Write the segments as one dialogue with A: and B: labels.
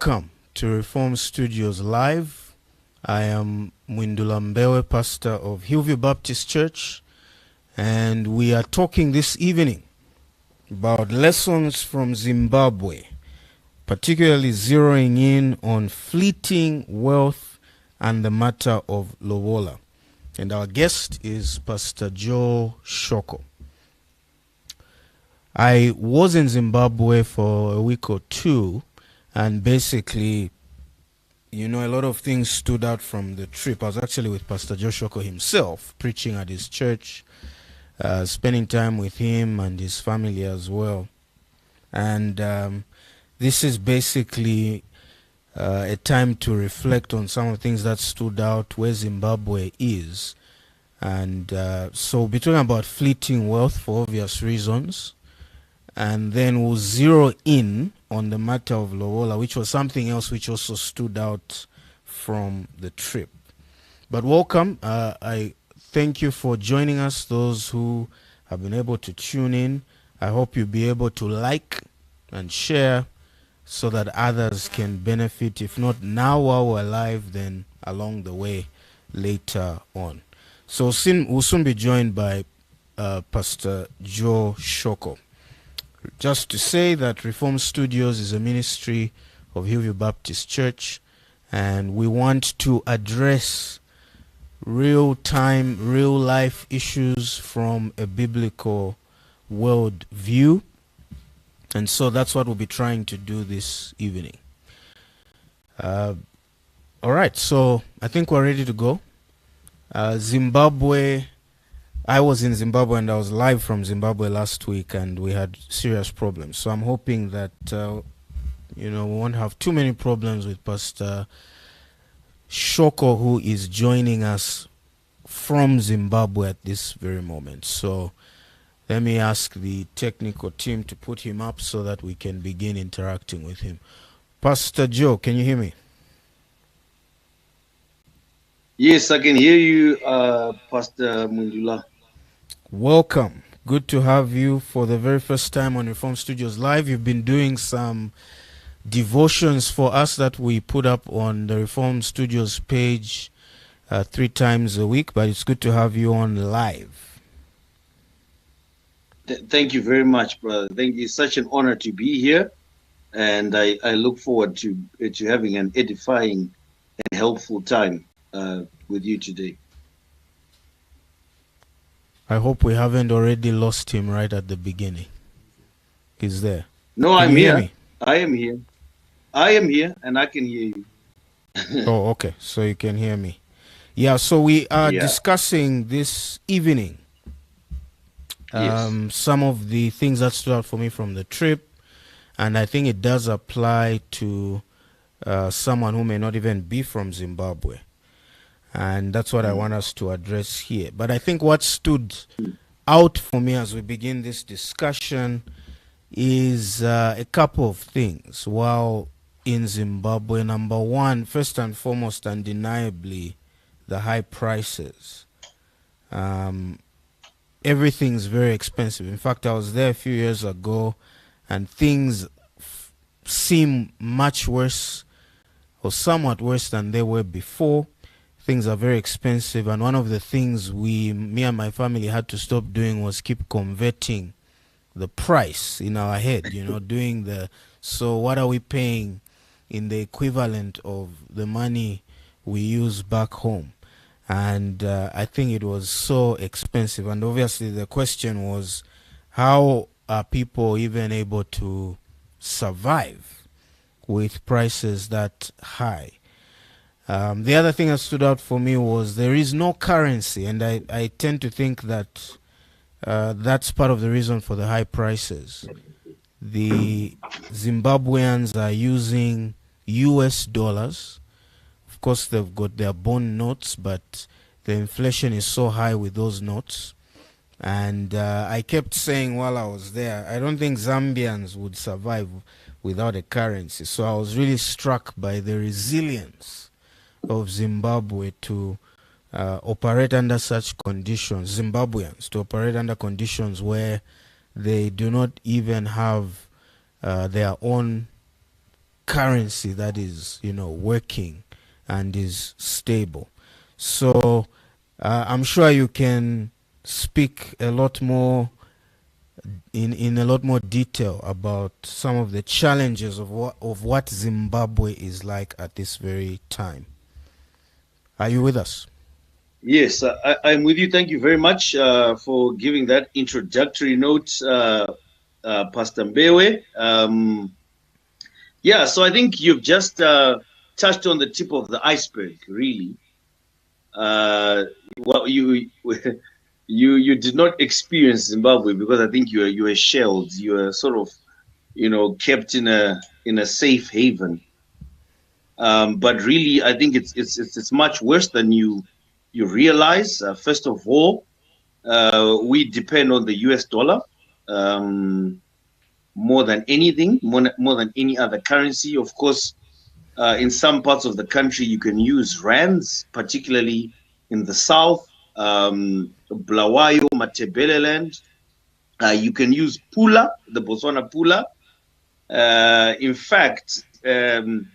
A: Welcome to Reform Studios Live. I am Mwindula Mbewe, pastor of Hillview Baptist Church, and we are talking this evening about lessons from Zimbabwe, particularly zeroing in on fleeting wealth and the matter of Lobola. And our guest is Pastor Joe Shoko. I was in Zimbabwe for a week or two, and basically, a lot of things stood out from the trip. I was actually with Pastor Joe Shoko himself, preaching at his church, spending time with him and his family as well. And this is basically a time to reflect on some of the things that stood out, where Zimbabwe is. And so we're talking about fleeting wealth for obvious reasons. And then we'll zero in on the matter of Lobola, which was something else which also stood out from the trip. But welcome. I thank you for joining us, those who have been able to tune in. I hope you'll be able to like and share so that others can benefit, if not now while we're live, then along the way later on. So we'll soon be joined by Pastor Joe Shoko. Just to say that Reform Studios is a ministry of Hillview Baptist Church, and we want to address real-time, real-life issues from a biblical world view. And so that's what we'll be trying to do this evening. All right, so I think we're ready to go. Zimbabwe. I was in Zimbabwe and I was live from Zimbabwe last week, and we had serious problems. So I'm hoping that, we won't have too many problems with Pastor Shoko, who is joining us from Zimbabwe at this very moment. So let me ask the technical team to put him up so that we can begin interacting with him. Pastor Joe, can you hear me?
B: Yes, I can hear you, Pastor Mwindula.
A: Welcome. Good to have you for the very first time on Reform Studios Live. You've been doing some devotions for us that we put up on the Reform Studios page 3 times a week, but it's good to have you on live.
B: Thank you very much, brother. Thank you. It's such an honor to be here, and I look forward to having an edifying and helpful time with you today.
A: I hope we haven't already lost him right at the beginning. He's there.
B: No, I'm here. I am here. I am here, and I can hear you.
A: Oh, okay. So you can hear me. Yeah, so we are discussing this evening some of the things that stood out for me from the trip, and I think it does apply to someone who may not even be from Zimbabwe. And that's what I want us to address here. But I think what stood out for me as we begin this discussion is a couple of things. While in Zimbabwe, number one, first and foremost, undeniably, the high prices. Everything's very expensive. In fact, I was there a few years ago, and things seem much worse or somewhat worse than they were before. Things are very expensive, and one of the things me and my family had to stop doing was keep converting the price in our head, so what are we paying in the equivalent of the money we use back home? And I think it was so expensive, and obviously the question was, how are people even able to survive with prices that high? The other thing that stood out for me was there is no currency, and I tend to think that that's part of the reason for the high prices. The Zimbabweans are using US dollars. Of course, they've got their bond notes, but the inflation is so high with those notes. And I kept saying while I was there, I don't think Zambians would survive without a currency. So I was really struck by the resilience of Zimbabwe to operate under such conditions, Zimbabweans to operate under conditions where they do not even have their own currency that is, working and is stable. So I'm sure you can speak a lot more in a lot more detail about some of the challenges of what Zimbabwe is like at this very time. Are you with us?
B: Yes, I'm with you. Thank you very much for giving that introductory note, Pastor Mbewe. Yeah, so I think you've just touched on the tip of the iceberg, really. Well, you did not experience Zimbabwe because I think you were shelled. You were sort of, kept in a safe haven. But really, I think it's much worse than you realize. First of all, we depend on the US dollar more than anything, more than any other currency. Of course, in some parts of the country, you can use rands, particularly in the south, Blawayo, Matebeleland. You can use pula, the Botswana pula. In fact, in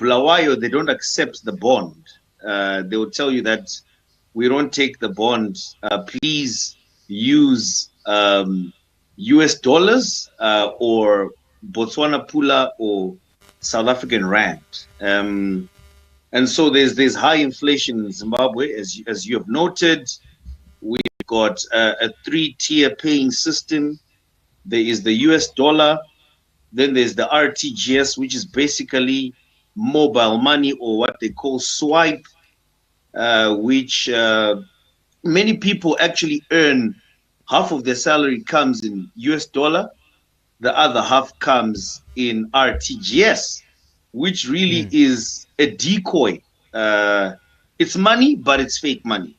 B: Blawayo, they don't accept the bond. They will tell you that we don't take the bond. Please use US dollars or Botswana pula or South African rand. And so there's high inflation in Zimbabwe, as you have noted. We've got a three-tier paying system. There is the US dollar, then there's the RTGS, which is basically mobile money, or what they call swipe, which many people actually earn. Half of their salary comes in US dollar, the other half comes in RTGS, which really is a decoy. It's money, but it's fake money.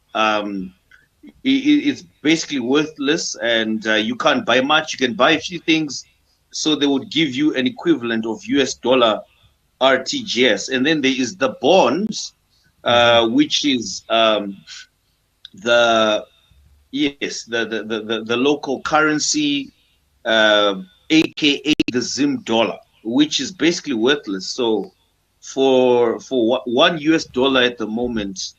B: It's basically worthless, and you can't buy much. You can buy a few things, so they would give you an equivalent of US dollar RTGS. And then there is the bonds, which is the local currency, aka the Zim dollar, which is basically worthless. So for one US dollar at the moment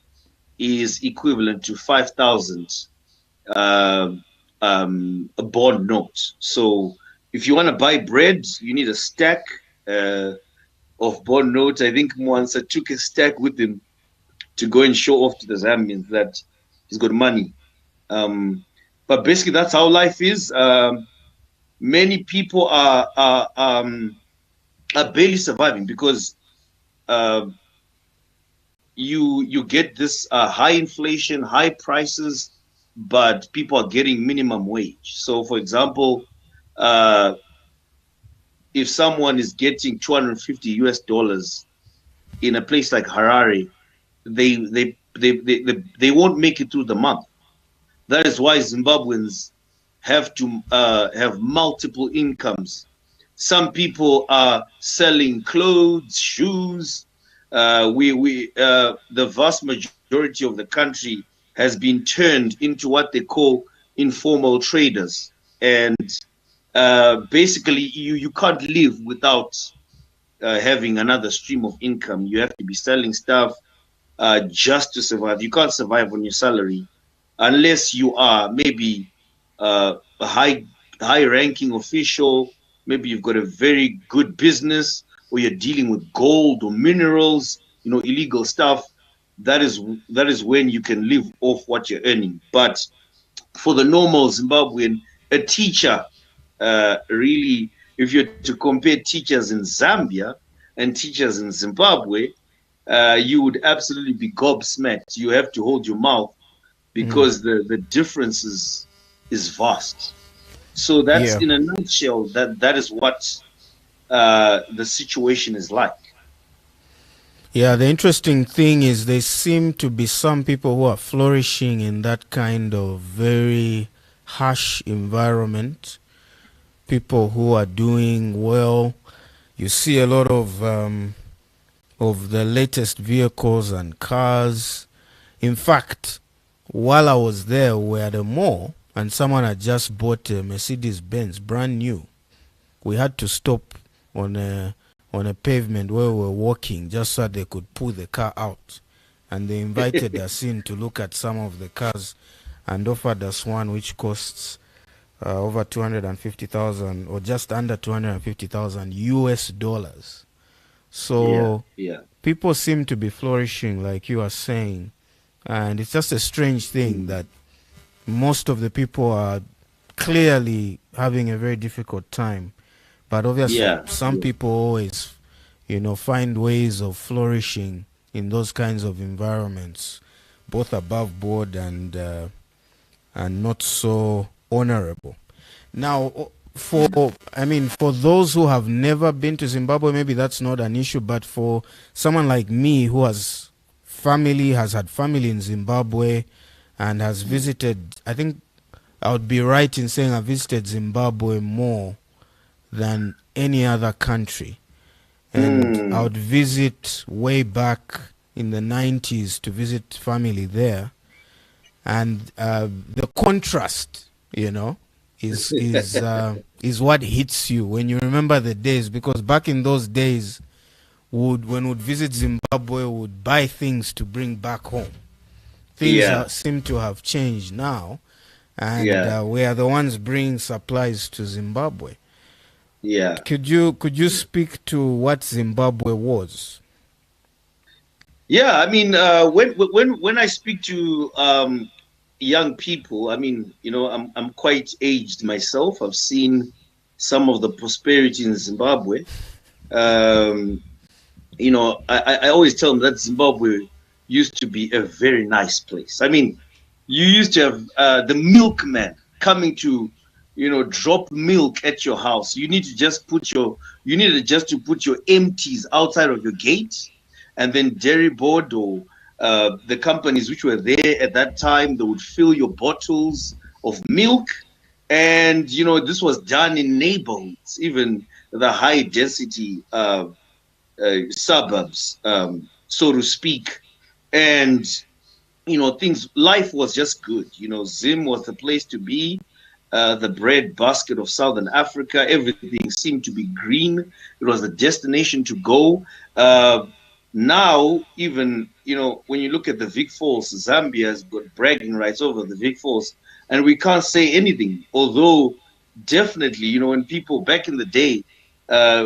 B: is equivalent to 5,000 a bond note. So if you want to buy bread, you need a stack of bond notes. I think Mwansa took a stack with him to go and show off to the Zambians that he's got money. But basically, that's how life is. Many people are barely surviving because you get this high inflation, high prices, but people are getting minimum wage. So, for example, if someone is getting 250 US dollars in a place like Harare, they won't make it through the month. That is why Zimbabweans have to have multiple incomes. Some people are selling clothes, shoes. The vast majority of the country has been turned into what they call informal traders, and basically you can't live without having another stream of income. You have to be selling stuff just to survive. You can't survive on your salary unless you are maybe a high-ranking official. Maybe you've got a very good business, or you're dealing with gold or minerals, illegal stuff. That is when you can live off what you're earning. But for the normal Zimbabwean, a teacher, really, if you're to compare teachers in Zambia and teachers in Zimbabwe, you would absolutely be gobsmacked. You have to hold your mouth because the difference is vast. So that's in a nutshell, that is what the situation is like.
A: Yeah, the interesting thing is there seem to be some people who are flourishing in that kind of very harsh environment, people who are doing well. You see a lot of the latest vehicles and cars. In fact, while I was there, we were at a mall, and someone had just bought a Mercedes-Benz, brand new. We had to stop on a pavement where we were walking, just so they could pull the car out. And they invited us in to look at some of the cars and offered us one which costs over 250,000 or just under 250,000 US dollars. So people seem to be flourishing, like you are saying. And it's just a strange thing that most of the people are clearly having a very difficult time. But obviously, some people always, find ways of flourishing in those kinds of environments, both above board and not so honorable. Now, for those who have never been to Zimbabwe, maybe that's not an issue. But for someone like me who has had family in Zimbabwe and has visited, I think I would be right in saying I visited Zimbabwe more than any other country. And I would visit way back in the 90s to visit family there. And the contrast, is what hits you when you remember the days. Because back in those days, when we'd visit Zimbabwe, we would buy things to bring back home. Things seem to have changed now. And we are the ones bringing supplies to Zimbabwe.
B: Yeah.
A: Could you speak to what Zimbabwe was?
B: Yeah, I mean, when I speak to young people, I mean, I'm quite aged myself. I've seen some of the prosperity in Zimbabwe. I always tell them that Zimbabwe used to be a very nice place. I mean, you used to have the milkman coming to, drop milk at your house. You needed just to put your empties outside of your gate, and then Dairy Board or the companies which were there at that time, they would fill your bottles of milk. And, this was done in neighborhoods, even the high density suburbs, so to speak. And, life was just good. Zim was the place to be. The bread basket of Southern Africa, everything seemed to be green. It was the destination to go. Now, even, when you look at the Vic Falls, Zambia has got bragging rights over the Vic Falls, and we can't say anything. Although, definitely, when people back in the day,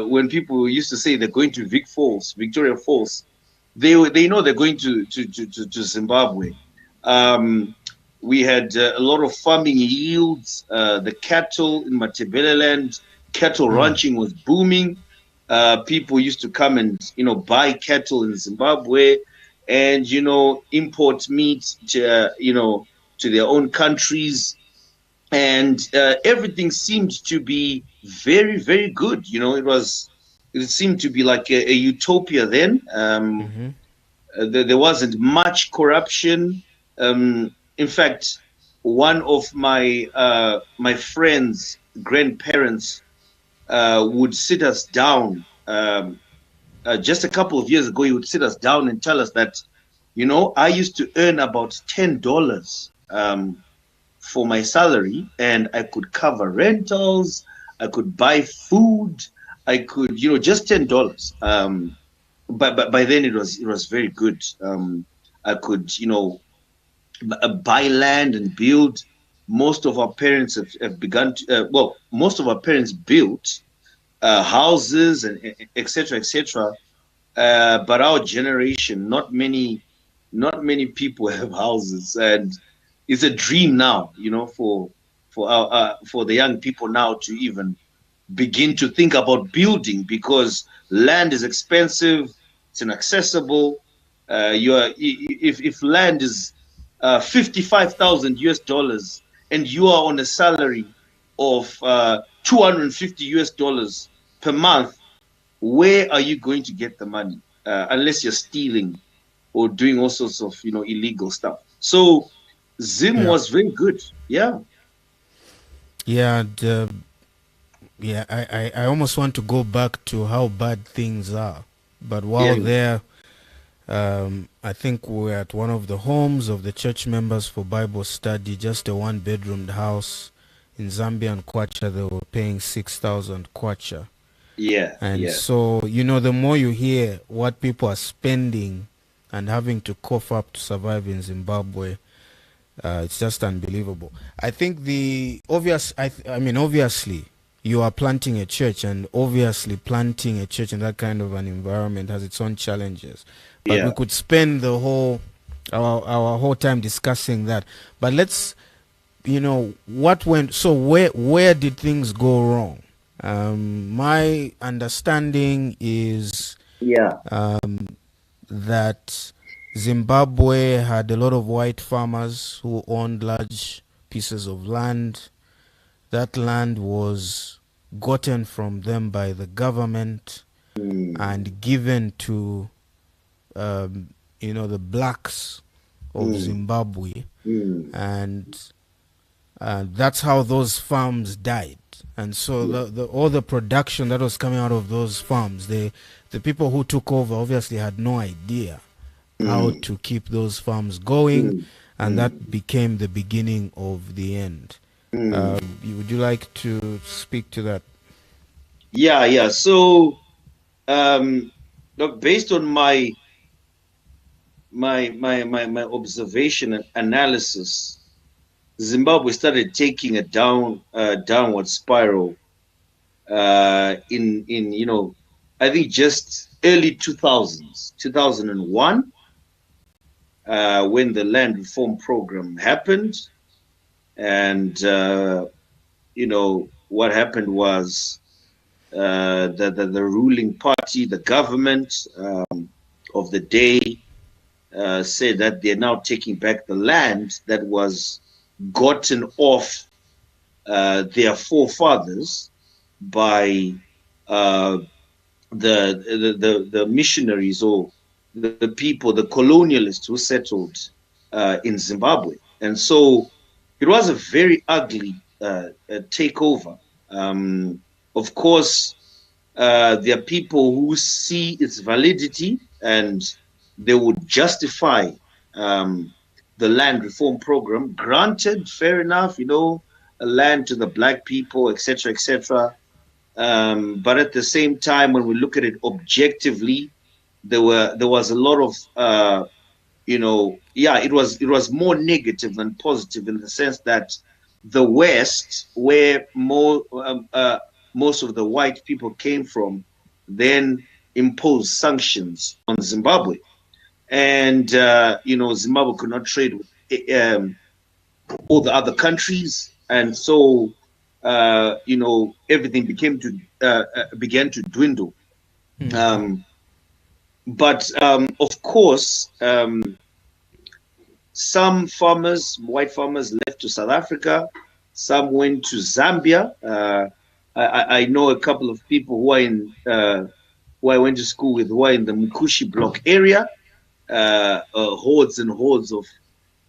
B: when people used to say they're going to Victoria Falls, they know they're going to Zimbabwe. We had a lot of farming yields. The cattle in Matebeleland, cattle ranching was booming. People used to come and buy cattle in Zimbabwe, and import meat to their own countries, and everything seemed to be very, very good. It seemed to be like a utopia then. There wasn't much corruption. In fact, one of my my friends' grandparents would sit us down. Just a couple of years ago, he would sit us down and tell us that, I used to earn about $10 for my salary, and I could cover rentals, I could buy food, I could, just $10. But by then it was very good. I could, buy land and build. Most of our parents have begun to, most of our parents built houses and etc. etc. But our generation, not many people have houses, and it's a dream now, for the young people now to even begin to think about building, because land is expensive, it's inaccessible. If land is 55,000 US dollars and you are on a salary of 250 US dollars per month, where are you going to get the money? Unless you're stealing or doing all sorts of illegal stuff. So Zim was very good. I
A: almost want to go back to how bad things are, but while there, I think we're at one of the homes of the church members for Bible study, just a one-bedroomed house in Zambia and Kwacha. They were paying 6,000 Kwacha.
B: Yeah,
A: And
B: yeah,
A: so, the more you hear what people are spending and having to cough up to survive in Zimbabwe, it's just unbelievable. I think the obvious, I mean, obviously, you are planting a church, and obviously, planting a church in that kind of an environment has its own challenges. But we
B: yeah.
A: could spend our whole time discussing that. But let's, what went, so where did things go wrong? My understanding is
B: Yeah.
A: that Zimbabwe had a lot of white farmers who owned large pieces of land. That land was gotten from them by the government
B: Mm,
A: and given to, the blacks of
B: mm,
A: Zimbabwe,
B: mm.
A: and that's how those farms died. And so
B: Yeah.
A: all the production that was coming out of those farms, the people who took over obviously had no idea how
B: Mm,
A: to keep those farms going,
B: mm,
A: and that
B: mm,
A: became the beginning of the end.
B: mm.
A: Would you like to speak to that?
B: Yeah, yeah. So, look, based on my observation and analysis, Zimbabwe started taking a downward spiral in I think just early 2000s, 2001, when the land reform program happened, and what happened was the ruling party, the government of the day, said that they're now taking back the land that was gotten off their forefathers by uh, the missionaries, or the people, the colonialists who settled in Zimbabwe. And so it was a very ugly takeover. Of course, there are people who see its validity, and they would justify um, the land reform program. Granted, fair enough, a land to the black people, etc., etc. But at the same time, when we look at it objectively, there was a lot of yeah, it was more negative than positive, in the sense that the West, where most of the white people came from, then imposed sanctions on Zimbabwe, and Zimbabwe could not trade with all the other countries, and so everything began to dwindle.
A: Hmm.
B: Um, but of course, some farmers, white farmers, left to South Africa. Some went to Zambia. I know a couple of people who I went to school with, who are in the Mkushi block area. Hordes and hordes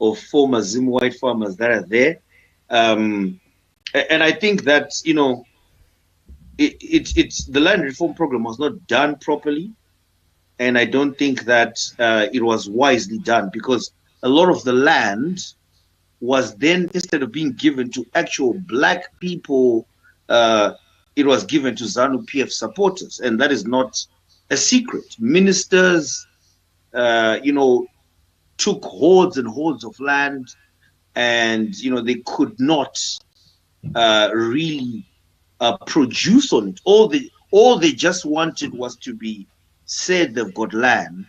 B: of former Zim white farmers that are there. Um, and I think that it's the land reform program was not done properly, and I don't think that it was wisely done, because a lot of the land was then, instead of being given to actual black people, uh, it was given to ZANU PF supporters, and that is not a secret. Ministers, took hordes and hordes of land, and they could not really produce on it. All they just wanted was to be said they've got land,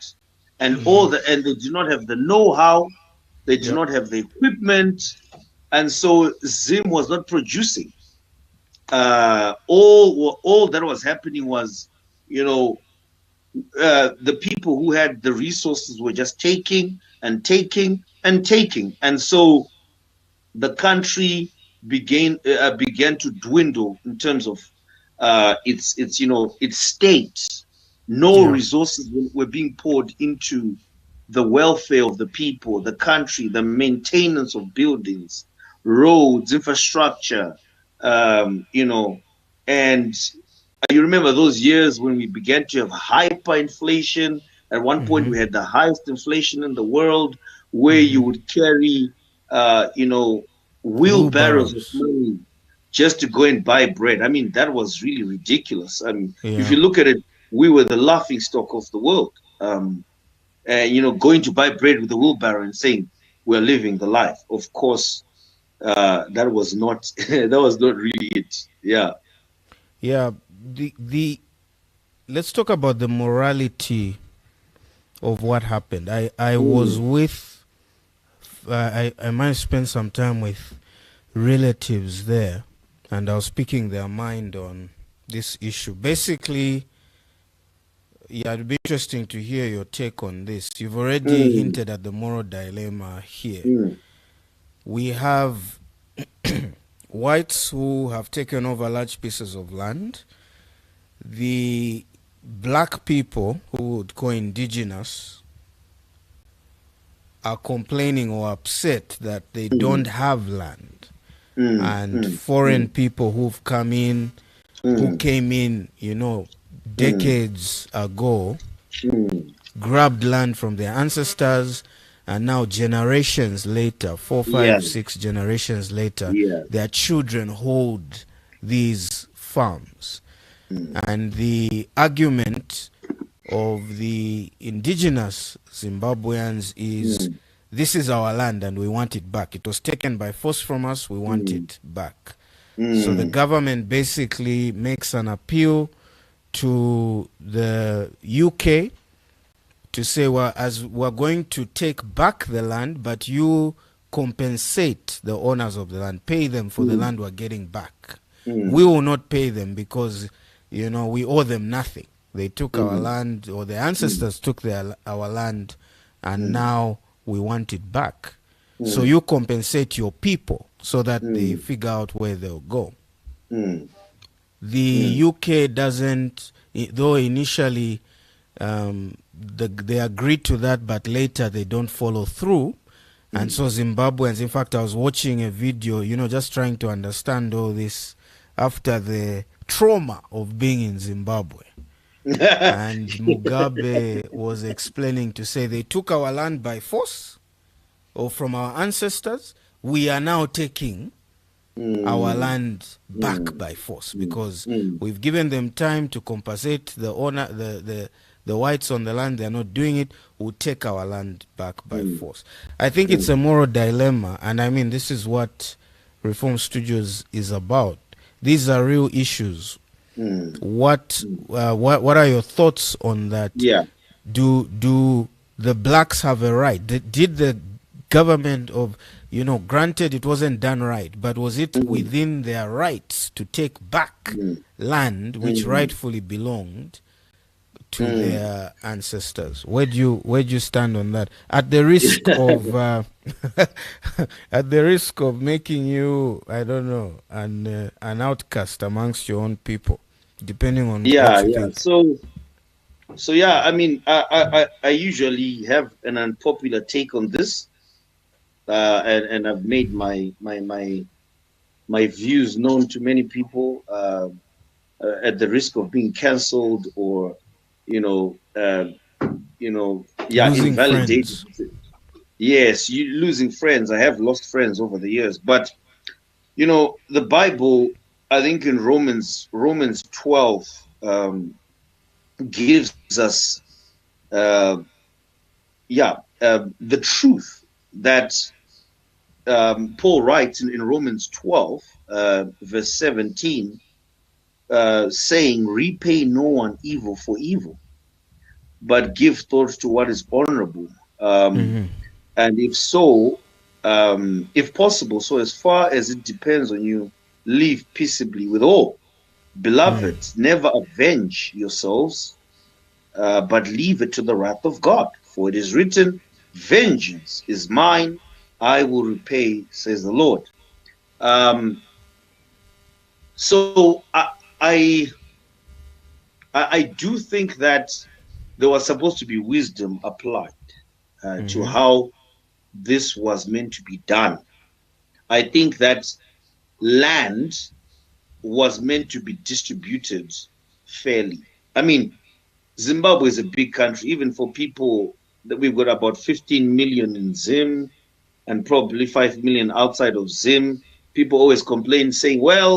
B: and they do not have the know-how, they do
A: Yep.
B: not have the equipment, and so Zim was not producing. All that was happening was, the people who had the resources were just taking and taking and taking, and so the country began to dwindle in terms of its state. No
A: Yeah.
B: resources were being poured into the welfare of the people, the country, the maintenance of buildings, roads, infrastructure, and you remember those years when we began to have hyperinflation. At one point,
A: Hmm.
B: we had the highest inflation in the world, where you
A: Hmm.
B: would carry, wheelbarrows of
A: Wheelbarrows.
B: money just to go and buy bread. I mean, that was really ridiculous. I mean, if
A: Yeah.
B: you look at it, we were the laughing stock of the world. Going to buy bread with a wheelbarrow and saying we're living the life. Of course, that was not that was not really it. Yeah.
A: Yeah. The let's talk about the morality of what happened. I was
B: Mm,
A: with I might spend some time with relatives there, and I was speaking their mind on this issue. Basically, yeah, it'd be interesting to hear your take on this. You've already
B: mm,
A: hinted at the moral dilemma here.
B: mm,
A: We have whites who have taken over large pieces of land. The black people who would go indigenous are complaining or upset that they
B: mm,
A: don't have land.
B: mm,
A: And
B: mm,
A: foreign
B: mm,
A: people who've come in, who
B: mm,
A: came in,
B: mm,
A: decades ago,
B: mm.
A: grabbed land from their ancestors, and now generations later, four,
B: Yeah,
A: five, 6 generations later,
B: yeah.
A: their children hold these farms.
B: Mm,
A: And the argument of the indigenous Zimbabweans is,
B: mm,
A: this is our land and we want it back. It was taken by force from us, we want
B: mm,
A: it back. So the
B: mm,
A: government basically makes an appeal to the UK to say, well, as we're going to take back the land, but you compensate the owners of the land, pay them for the
B: mm,
A: land we're getting back. We
B: mm,
A: will not pay them because, we owe them nothing. They took our
B: mm,
A: land, or their
B: mm,
A: ancestors took our land, and
B: mm,
A: now we want it back. So
B: mm,
A: you compensate your people so that they
B: mm,
A: figure out where they'll go.
B: mm,
A: The
B: mm,
A: UK doesn't, though initially they agreed to that, but later they don't follow through. And
B: mm.
A: so Zimbabweans, in fact, I was watching a video, just trying to understand all this after the trauma of being in Zimbabwe. And Mugabe was explaining to say they took our land by force or from our ancestors. We are now taking our
B: Mm,
A: land back
B: mm,
A: by force
B: mm,
A: because
B: mm,
A: we've given them time to compensate the owner, the whites on the land. They're not doing it. We'll take our land back by
B: mm,
A: force. I think it's
B: mm,
A: a moral dilemma, and I mean, this is what Reform Studios is about. These are real issues.
B: mm,
A: What
B: mm.
A: what are your thoughts on that?
B: Yeah.
A: Do the blacks have a right? Did the government of, granted it wasn't done right, but was it
B: Mm,
A: within their rights to take back
B: mm,
A: land which
B: mm,
A: rightfully belonged to
B: mm.
A: their ancestors? Where do you stand on that? At the risk of at the risk of making you, I don't know, an outcast amongst your own people, depending on what
B: Yeah,
A: you
B: yeah.
A: think.
B: So yeah, I mean, I usually have an unpopular take on this, and I've made my views known to many people, at the risk of being cancelled or, you know, uh, yeah,
A: Losing
B: invalidated.
A: friends.
B: Yes, you losing friends. I have lost friends over the years, but the Bible, I think in Romans 12, gives us, uh, the truth that, Paul writes in Romans 12, verse 17, saying, "Repay no one evil for evil, but give thought to what is honorable." Um,
A: Hmm.
B: and if so, if possible, so as far as it depends on you, live peaceably with all. Beloved, never avenge yourselves, but leave it to the wrath of God. For it is written, "Vengeance is mine, I will repay," says the Lord. Um, so I, I do think that there was supposed to be wisdom applied, to
A: Hmm.
B: how this was meant to be done. I think that land was meant to be distributed fairly. I mean, Zimbabwe is a big country, even for people that we've got about 15 million in Zim and probably 5 million outside of Zim. people always complain, saying, "Well,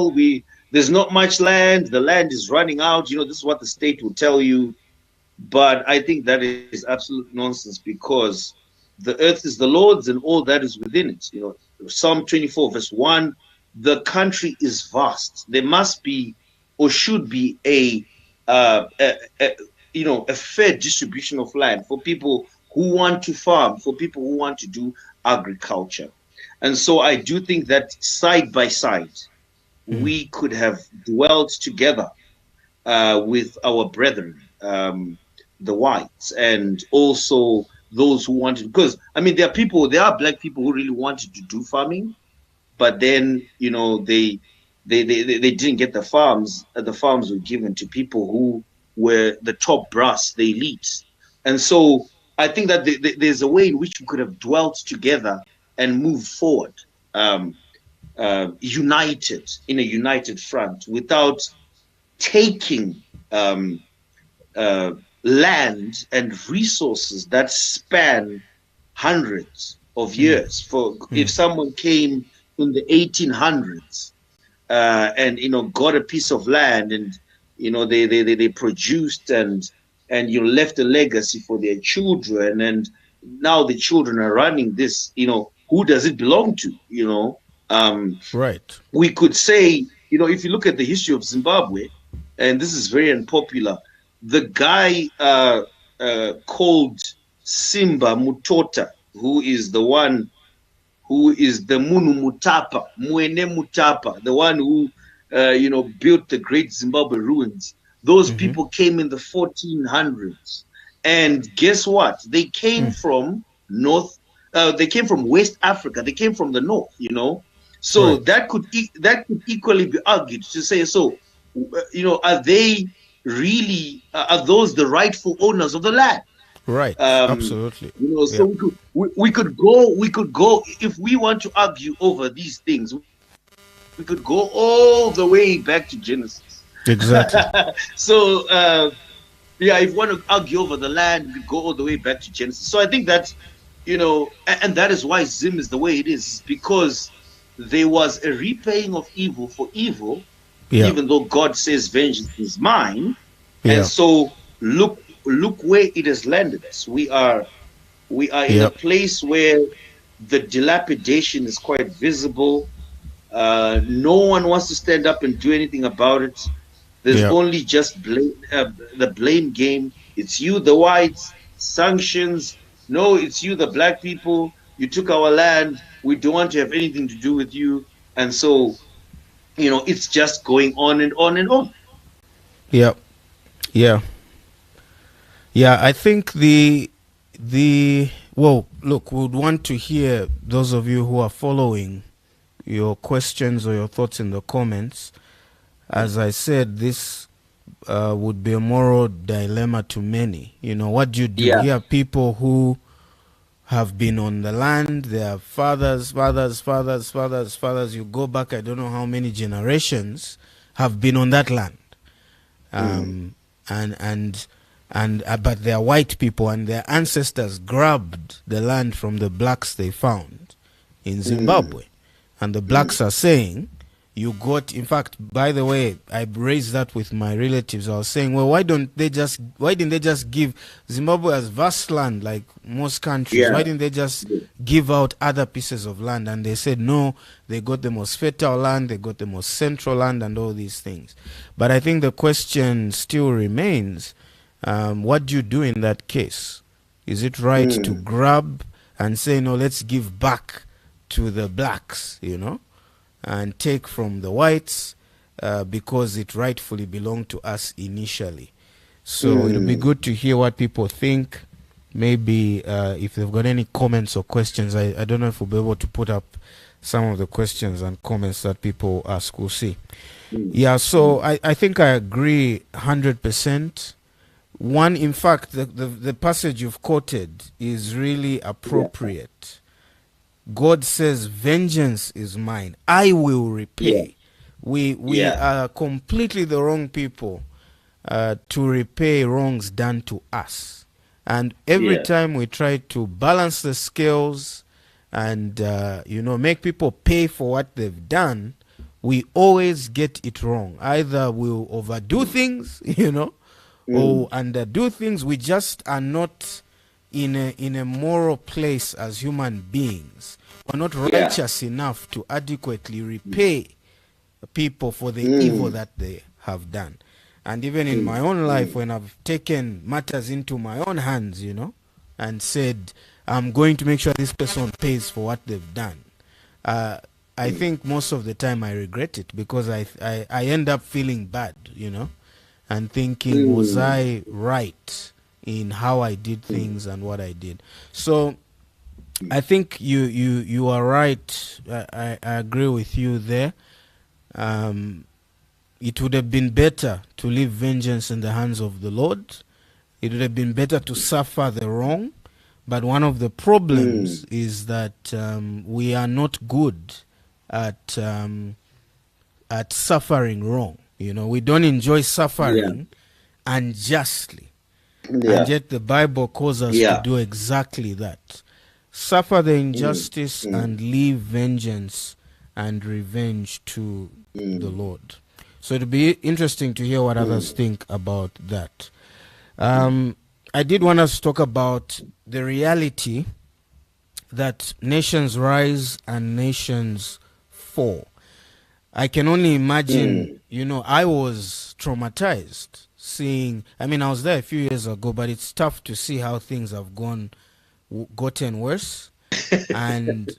B: there's not much land. The land is running out." This is what the state will tell you. But I think that is absolute nonsense, because the earth is the Lord's and all that is within it. Psalm 24, verse 1, the country is vast. There must be, or should be, a fair distribution of land for people who want to farm, for people who want to do agriculture. And so I do think that side by side, we could have dwelt together with our brethren, the whites, and also those who wanted, because there are black people who really wanted to do farming, but then they didn't get the farms. The farms were given to people who were the top brass, the elites. And so I think that there's a way in which we could have dwelt together and moved forward, united, in a united front, without taking land and resources that span hundreds of years. If someone came in the 1800s and got a piece of land, and they produced and left a legacy for their children, and now the children are running this, who does it belong to?
A: Right.
B: We could say, if you look at the history of Zimbabwe, and this is very unpopular, the guy called Simba Mutota, who is the Munu Mutapa, Mwene Mutapa, the one who built the great Zimbabwe ruins. Those people came in the 1400s, and guess what? They came from they came from West Africa. They came from the north. So right. that could equally be argued to say, so are they really, are those the rightful owners of the land?
A: Right. Absolutely.
B: So we could go if we want to argue over these things, we could go all the way back to Genesis.
A: Exactly.
B: So if you want to argue over the land, we could go all the way back to Genesis. So I think that and that is why Zim is the way it is, because there was a repaying of evil for evil. Yeah. Even though God says vengeance is mine. Yeah. And so look where it has landed us. We are in a place where the dilapidation is quite visible. No one wants to stand up and do anything about it. There's only just the blame game. It's you, the whites, sanctions. No, it's you, the black people. You took our land. We don't want to have anything to do with you. And so it's just going on and on and on.
A: Yeah. I think well, look, we would want to hear those of you who are following your questions or your thoughts in the comments. As I said, this would be a moral dilemma to many. What do you do? Here are people who have been on the land. Their fathers. You go back, I don't know how many generations have been on that land. But they are white people, and their ancestors grabbed the land from the blacks they found in Zimbabwe. And the blacks are saying, in fact, by the way, I raised that with my relatives. I was saying, well, why didn't they just give Zimbabwe as vast land like most countries? Why didn't they just give out other pieces of land? And they said, no, they got the most fertile land, they got the most central land, and all these things. But I think the question still remains, what do you do in that case? Is it right to grab and say, no, let's give back to the blacks, and take from the whites because it rightfully belonged to us initially? So it'll be good to hear what people think. Maybe if they've got any comments or questions, I don't know if we'll be able to put up some of the questions and comments that people ask. We'll see. Yeah, so I think I agree 100%. One, in fact, the passage you've quoted is really appropriate. God says, vengeance is mine, I will repay. We are completely the wrong people to repay wrongs done to us. And every time we try to balance the scales and make people pay for what they've done, we always get it wrong. Either we'll overdo things, or underdo things. We just are not in a moral place as human beings. We're not righteous enough to adequately repay people for the evil that they have done. And even in my own life, when I've taken matters into my own hands, and said, I'm going to make sure this person pays for what they've done, I think most of the time I regret it, because I end up feeling bad, and thinking, was I right in how I did things and what I did? So I think you are right. I agree with you there. It would have been better to leave vengeance in the hands of the Lord. It would have been better to suffer the wrong. But one of the problems is that we are not good at suffering wrong. We don't enjoy suffering unjustly. And yet the Bible calls us to do exactly that. Suffer the injustice and leave vengeance and revenge to the Lord. So it'll be interesting to hear what others think about that. I did want us to talk about the reality that nations rise and nations fall. I can only imagine, I was traumatized seeing, I was there a few years ago, but it's tough to see how things have gotten worse. And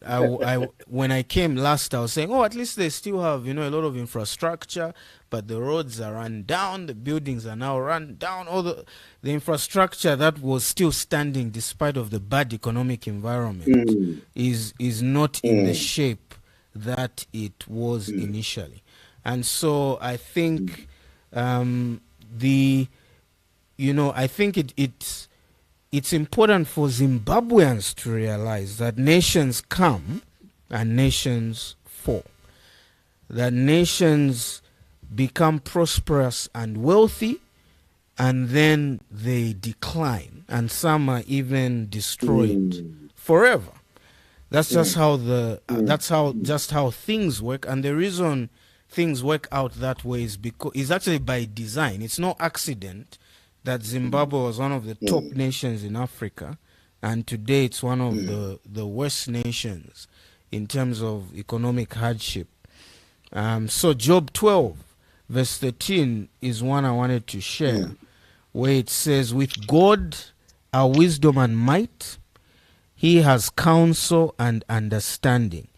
A: when I came last, I was saying, at least they still have, a lot of infrastructure, but the roads are run down, the buildings are now run down, all the infrastructure that was still standing despite of the bad economic environment is not in the shape that it was initially. And so I think I think it's important for Zimbabweans to realize that nations come and nations fall. That nations become prosperous and wealthy, and then they decline, and some are even destroyed forever. That's just how how things work. And the reason things work out that way is because it's actually by design. It's no accident that Zimbabwe was one of the top nations in Africa, and today it's one of the worst nations in terms of economic hardship. So Job 12, verse 13 is one I wanted to share, where it says, with God are wisdom and might, he has counsel and understanding.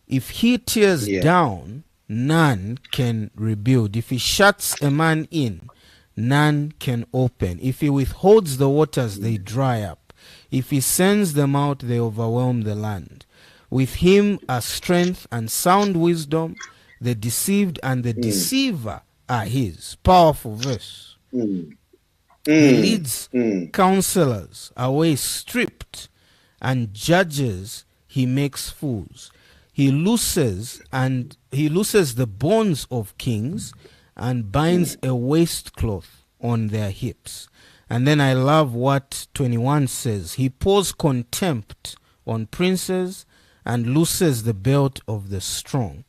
A: If he tears down, none can rebuild. If he shuts a man in, none can open. If he withholds the waters, they dry up. If he sends them out, they overwhelm the land. With him are strength and sound wisdom. The deceived and the deceiver are his. Powerful verse. He leads counselors away stripped, and judges he makes fools. He looses the bonds of kings, and binds a waistcloth on their hips. And then I love what 21 says. He pours contempt on princes and looses the belt of the strong.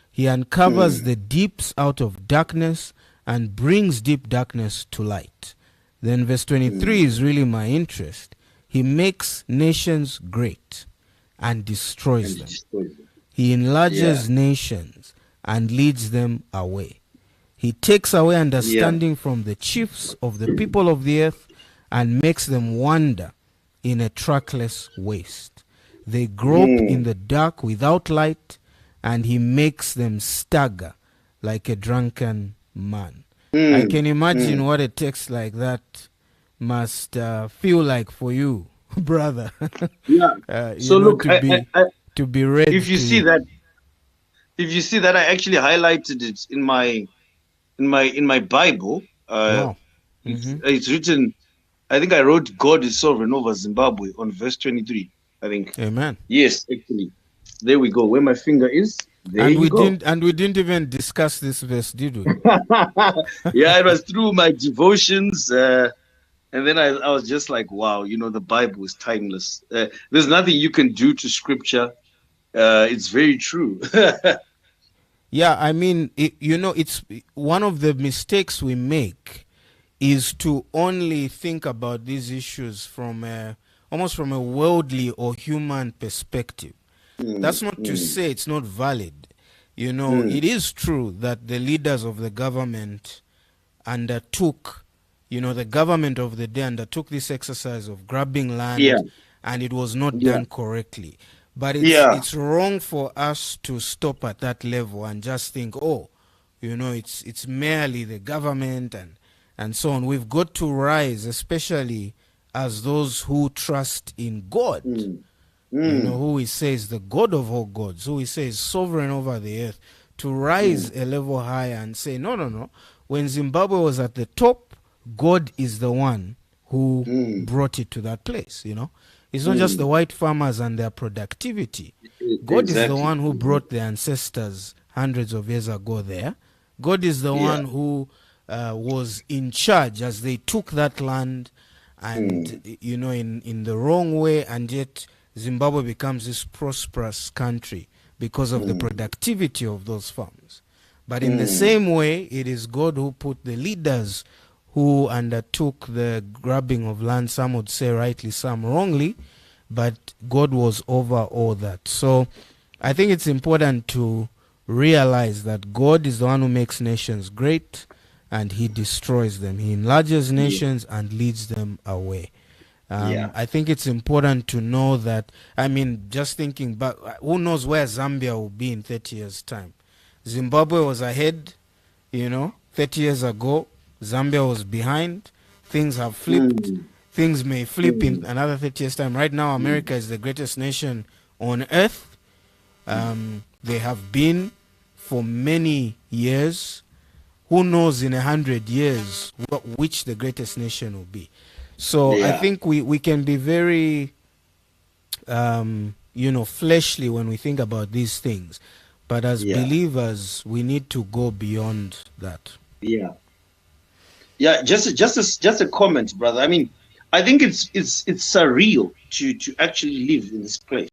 A: He uncovers the deeps out of darkness and brings deep darkness to light. Then verse 23 is really my interest. He makes nations great and destroys them. He enlarges nations and leads them away. He takes away understanding from the chiefs of the people of the earth and makes them wander in a trackless waste. They grope in the dark without light, and he makes them stagger like a drunken man. I can imagine what a text like that must feel like for you, brother.
B: So look,
A: to be ready.
B: If you see that, I actually highlighted it in my Bible.
A: Wow.
B: It's written, I think I wrote, God is sovereign over Zimbabwe on verse 23, I think.
A: Amen.
B: Yes, actually. There we go. Where my finger is, there you go.
A: We didn't even discuss this verse, did we?
B: Yeah, it was through my devotions. And then I was just like, wow, the Bible is timeless. There's nothing you can do to scripture. It's very true.
A: Yeah, I mean, it's one of the mistakes we make is to only think about these issues from almost from a worldly or human perspective.
B: Mm,
A: That's not to
B: mm,
A: say it's not valid.
B: mm.
A: It is true that the leaders of the government undertook, the government of the day undertook this exercise of grabbing
B: Yeah,
A: land, and it was not
B: yeah,
A: done correctly. But it's
B: yeah.
A: it's wrong for us to stop at that level and just think, oh, it's merely the government and so on. We've got to rise, especially as those who trust in God,
B: Mm, mm,
A: who he says the God of all gods, who he says sovereign over the earth, to rise
B: mm,
A: a level higher and say, no, no, no. When Zimbabwe was at the top, God is the one who
B: mm,
A: brought it to that place. It's not just the
B: mm.
A: white farmers and their productivity. God is the
B: Exactly,
A: one who brought
B: exactly.
A: the ancestors hundreds of years ago there. God is the
B: Yeah.
A: one who was in charge as they took that land and,
B: Mm,
A: in the wrong way, and yet Zimbabwe becomes this prosperous country because of the
B: mm,
A: productivity of those farms. But in the
B: mm.
A: same way, it is God who put the leaders who undertook the grabbing of land, some would say rightly, some wrongly, but God was over all that. So I think it's important to realize that God is the one who makes nations great and he destroys them. He enlarges
B: Yeah,
A: nations and leads them away.
B: yeah.
A: I think it's important to know that, I mean, just thinking back, who knows where Zambia will be in 30 years' time? Zimbabwe was ahead, 30 years ago. Zambia was behind. Things have flipped.
B: Mm,
A: Things may flip in
B: mm,
A: another 30 years' time. Right now,
B: mm,
A: America is the greatest nation on earth. They have been for many years. Who knows in 100 years which the greatest nation will be? So I
B: yeah,
A: think we can be very, fleshly when we think about these things. But as
B: yeah,
A: believers, we need to go beyond that.
B: yeah. Yeah, just a comment, brother. I mean, I think it's surreal to actually live in this place.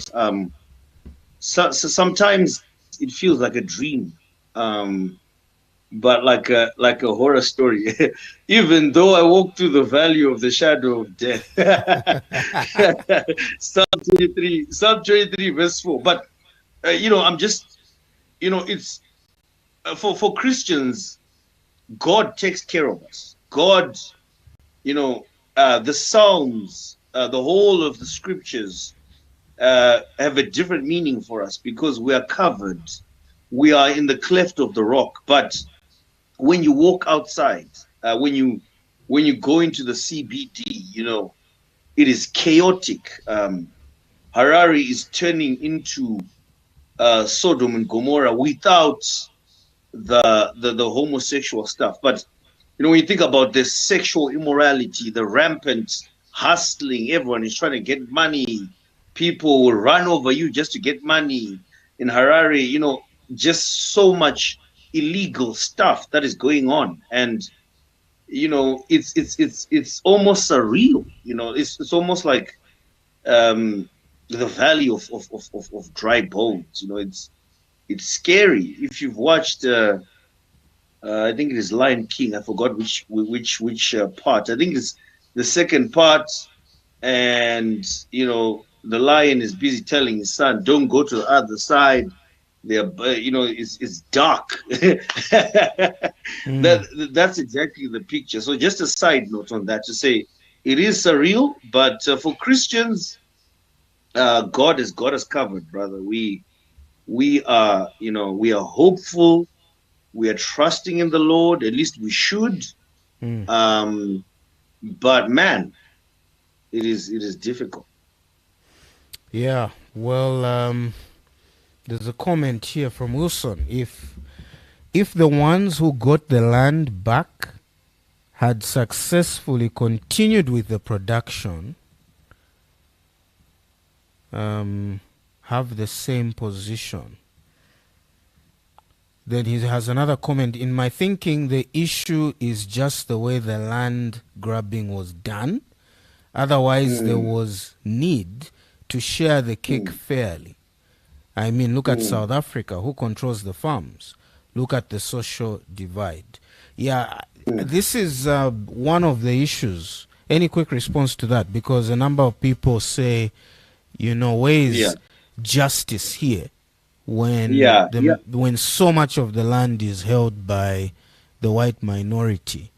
B: So sometimes it feels like a dream, um, but like a horror story. Even though I walk through the valley of the shadow of death, Psalm 23, verse 4. But I'm just it's for Christians, God takes care of us. God, you know, the Psalms, the whole of the scriptures have a different meaning for us because we are covered. We are in the cleft of the rock. But when you walk outside, when you go into the CBD, it is chaotic. Harare is turning into Sodom and Gomorrah without the homosexual stuff. But when you think about the sexual immorality, the rampant hustling, everyone is trying to get money. People will run over you just to get money. In Harare, just so much illegal stuff that is going on, and it's almost surreal. It's almost like the valley of dry bones. It's scary. If you've watched I think it is Lion King. I forgot which part. I think it's the second part, and the lion is busy telling his son, "Don't go to the other side." There, it's dark.
A: Mm.
B: That's exactly the picture. So, just a side note on that to say it is surreal, but for Christians, God has got us covered, brother. We are hopeful. We are trusting in the Lord. At least we should.
A: Mm.
B: Um, but man, it is difficult.
A: Yeah. Well, there's a comment here from Wilson. If the ones who got the land back had successfully continued with the production, have the same position, Then he has another comment. In my thinking, the issue is just the way the land grabbing was done. Otherwise, there was need to share the cake fairly. I mean, look at South Africa. Who controls the farms? Look at the social divide. Yeah, this is one of the issues. Any quick response to that? Because a number of people say, where is justice here when when so much of the land is held by the white minority?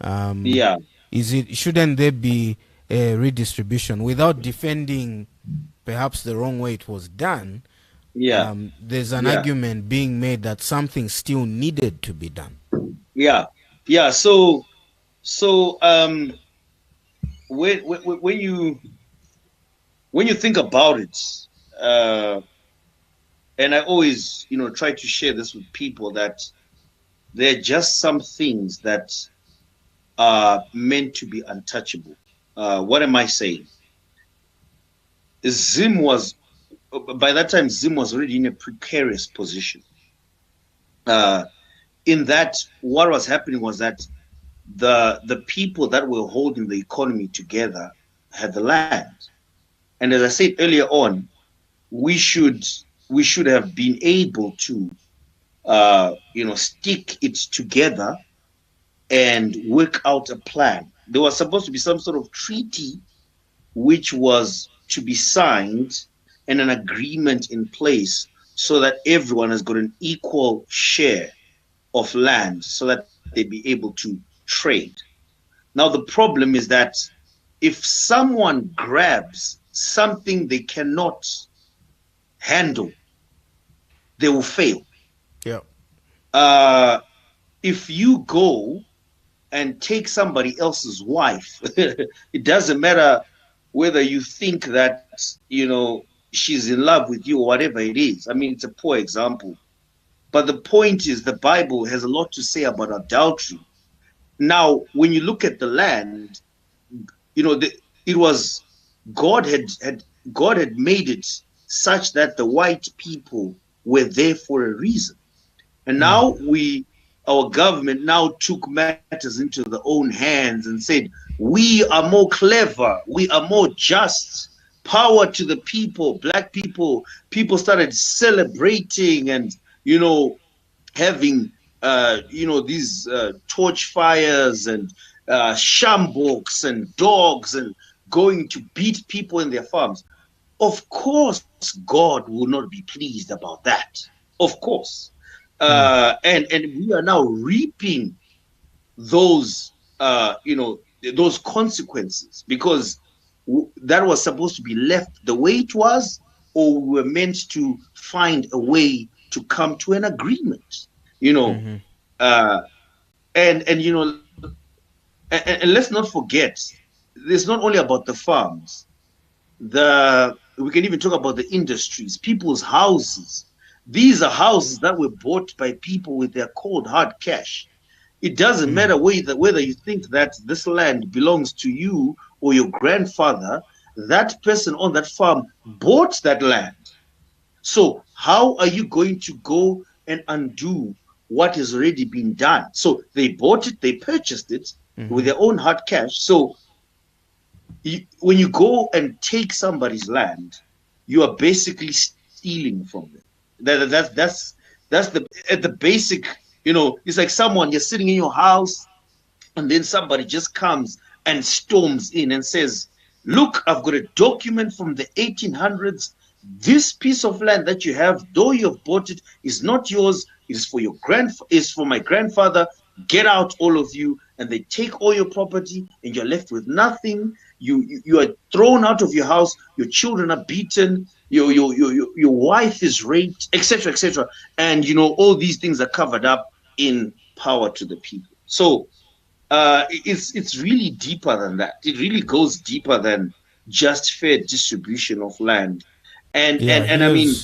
A: Shouldn't there be a redistribution without defending perhaps the wrong way it was done? There's an argument being made that something still needed to be done.
B: So when you think about it, and I always try to share this with people, that there are just some things that are meant to be untouchable. What am I saying? By that time, Zim was already in a precarious position. In that, what was happening was that the people that were holding the economy together had the land. And as I said earlier on, we should have been able to stick it together and work out a plan. There was supposed to be some sort of treaty which was to be signed and an agreement in place so that everyone has got an equal share of land so that they be able to trade. Now, the problem is that if someone grabs something they cannot handle, they will fail. If you go and take somebody else's wife, it doesn't matter whether you think that, she's in love with you or whatever it is. I mean, it's a poor example. But the point is, the Bible has a lot to say about adultery. Now, when you look at the land, it was God had made it such that the white people were there for a reason. And now our government now took matters into their own hands and said, we are more clever, we are more just. Power to the people. Black people started celebrating and having these torch fires and shamboks and dogs and going to beat people in their farms. Of course, God will not be pleased about that. Of course. And we are now reaping those those consequences, because that was supposed to be left the way it was, or we were meant to find a way to come to an agreement, and let's not forget, it's not only about the farms. We can even talk about the industries, people's houses. These are houses that were bought by people with their cold hard cash. It doesn't matter whether you think that this land belongs to you or your grandfather. That person on that farm bought that land. So how are you going to go and undo what has already been done? So they bought it, they purchased it with their own hard cash. So when you go and take somebody's land, you are basically stealing from them. That's the basic. It's like you're sitting in your house, and then somebody just comes and storms in and says, look, I've got a document from the 1800s. This piece of land that you have, though you have bought it, is not yours. It is for is for my grandfather. Get out, all of you. And they take all your property, and you're left with nothing. You are thrown out of your house. Your children are beaten. Your wife is raped, etc., etc. And all these things are covered up in power to the people. So it's really deeper than that. It really goes deeper than just fair distribution of land. And I mean,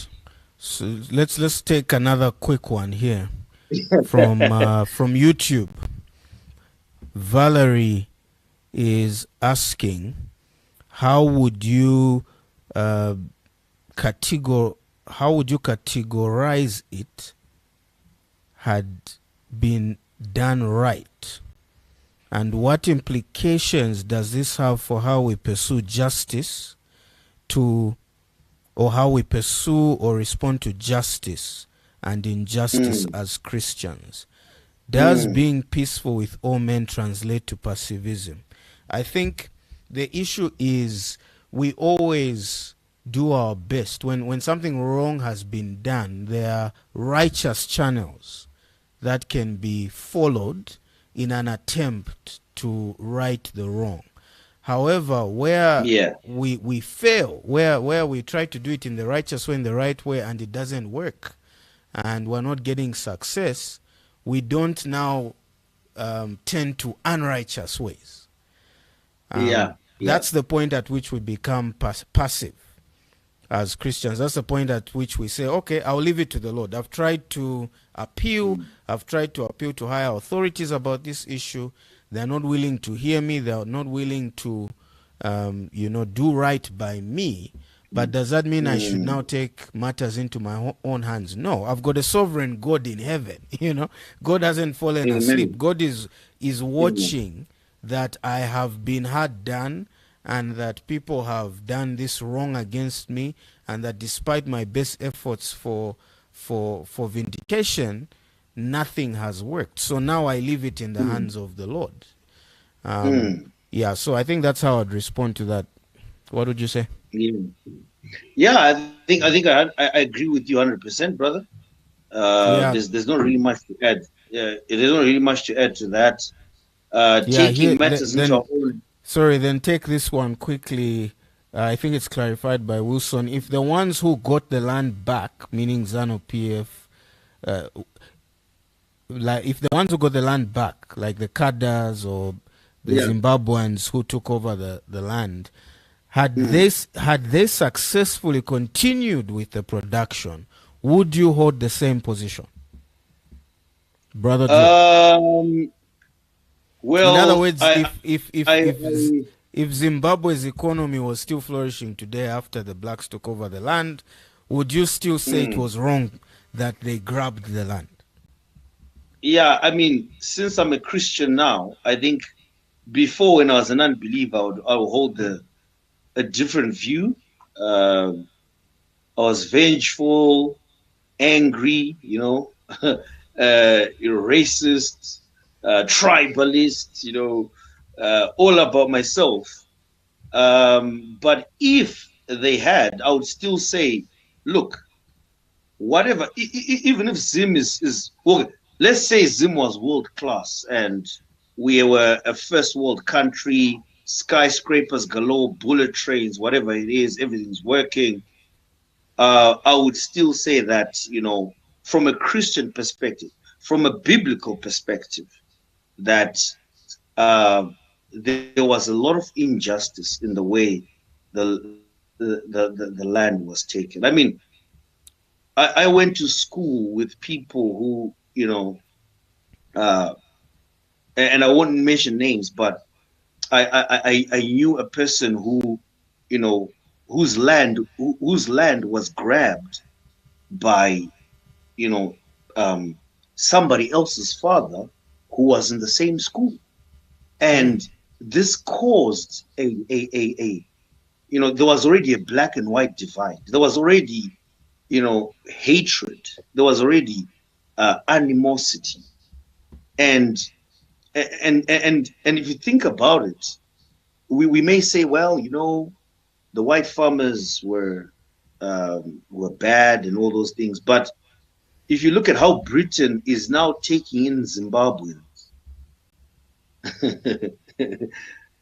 A: so let's take another quick one here from YouTube. Valerie is asking, how would you categorize it had been done right? And what implications does this have for how we pursue justice or how we pursue or respond to justice and injustice as Christians? Does being peaceful with all men translate to pacifism? I think the issue is we always do our best. When something wrong has been done, there are righteous channels that can be followed in an attempt to right the wrong. However, where we fail, where we try to do it in the righteous way, in the right way, and it doesn't work, and we're not getting success, we don't now tend to unrighteous ways. That's the point at which we become passive as Christians. That's the point at which we say, okay, I'll leave it to the Lord. I've tried to appeal. I've tried to appeal to higher authorities about this issue. They're not willing to hear me. They're not willing to, do right by me. But does that mean I should now take matters into my own hands? No, I've got a sovereign God in heaven. God hasn't fallen asleep. God is watching that I have been hard done, and that people have done this wrong against me, and that despite my best efforts for vindication, nothing has worked. So now I leave it in the hands of the Lord. Yeah, so I think that's how I'd respond to that. What would you say?
B: I think I agree with you 100%, brother. There's not really much to add. There's not really much to add to that. Taking matters into our own.
A: Sorry, then take this one quickly. I think it's clarified by Wilson. If the ones who got the land back, meaning ZANU PF, like if the ones who got the land back, like the Kadas or the Zimbabweans who took over the land, had they successfully continued with the production, would you hold the same position, Brother Joe?
B: Well,
A: in other words, if Zimbabwe's economy was still flourishing today after the blacks took over the land, would you still say it was wrong that they grabbed the land?
B: Yeah, I mean, since I'm a Christian now, I think before, when I was an unbeliever, I would hold a different view. I was vengeful, angry, racist, tribalist, all about myself. But if they had, I would still say, look, whatever, even if Zim is well, let's say Zim was world class and we were a first world country, skyscrapers galore, bullet trains, whatever it is, everything's working. I would still say that, from a Christian perspective, from a biblical perspective, that there was a lot of injustice in the way the land was taken. I mean, I went to school with people who, and I won't mention names, but I knew a person who, whose land was grabbed by, somebody else's father who was in the same school, and this caused there was already a black and white divide. There was already, hatred. There was already animosity, and if you think about it, we may say, well, the white farmers were bad and all those things, but if you look at how Britain is now taking in Zimbabweans,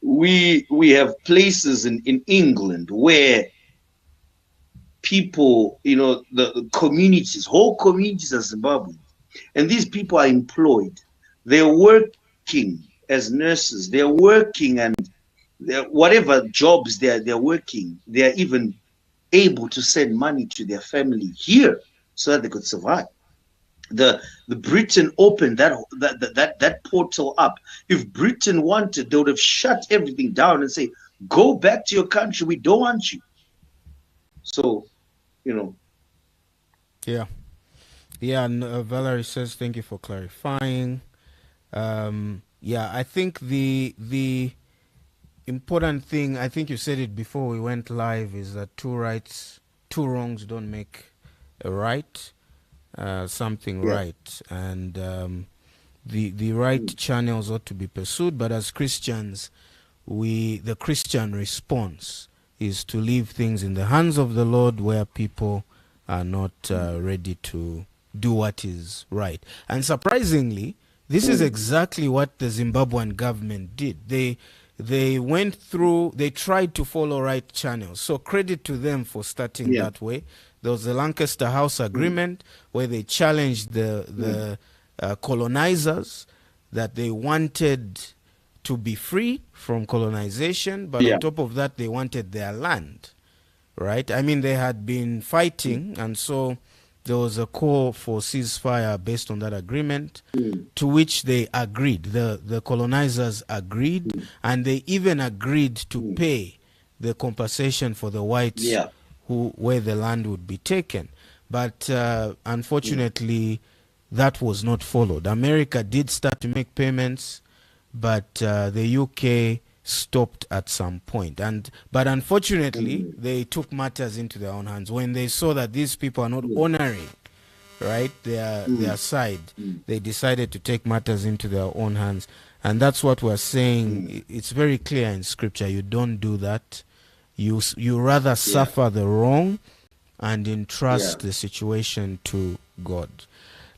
B: we have places in England where people, the communities, whole communities of Zimbabweans, and these people are employed. They're working as nurses. They're working, and whatever jobs they're working, they're even able to send money to their family here so that they could survive. The Britain opened that portal up. If Britain wanted, they would have shut everything down and say, go back to your country, we don't want you. So,
A: Yeah. Yeah, Valerie says thank you for clarifying. Yeah, I think the important thing, I think you said it before we went live, is that two wrongs don't make a right, something
B: Yeah.
A: right, and the right channels ought to be pursued. But as Christians, the Christian response is to leave things in the hands of the Lord, where people are not ready to do what is right. And surprisingly, this is exactly what the Zimbabwean government did. They went through, they tried to follow right channels. So credit to them for starting
B: Yeah.
A: that way. There was the Lancaster House Agreement, where they challenged the colonizers, that they wanted to be free from colonization, but on
B: Yeah.
A: top of that, they wanted their land, right? I mean, they had been fighting, and so there was a call for ceasefire based on that agreement, to which they agreed. The colonizers agreed, and they even agreed to pay the compensation for the whites
B: Yeah.
A: where the land would be taken. But unfortunately, that was not followed. America did start to make payments, but the UK stopped at some point. But unfortunately, they took matters into their own hands when they saw that these people are not honoring, right, their side. They decided to take matters into their own hands, and that's what we're saying. It's very clear in Scripture. You don't do that. You rather suffer the wrong and entrust the situation to God.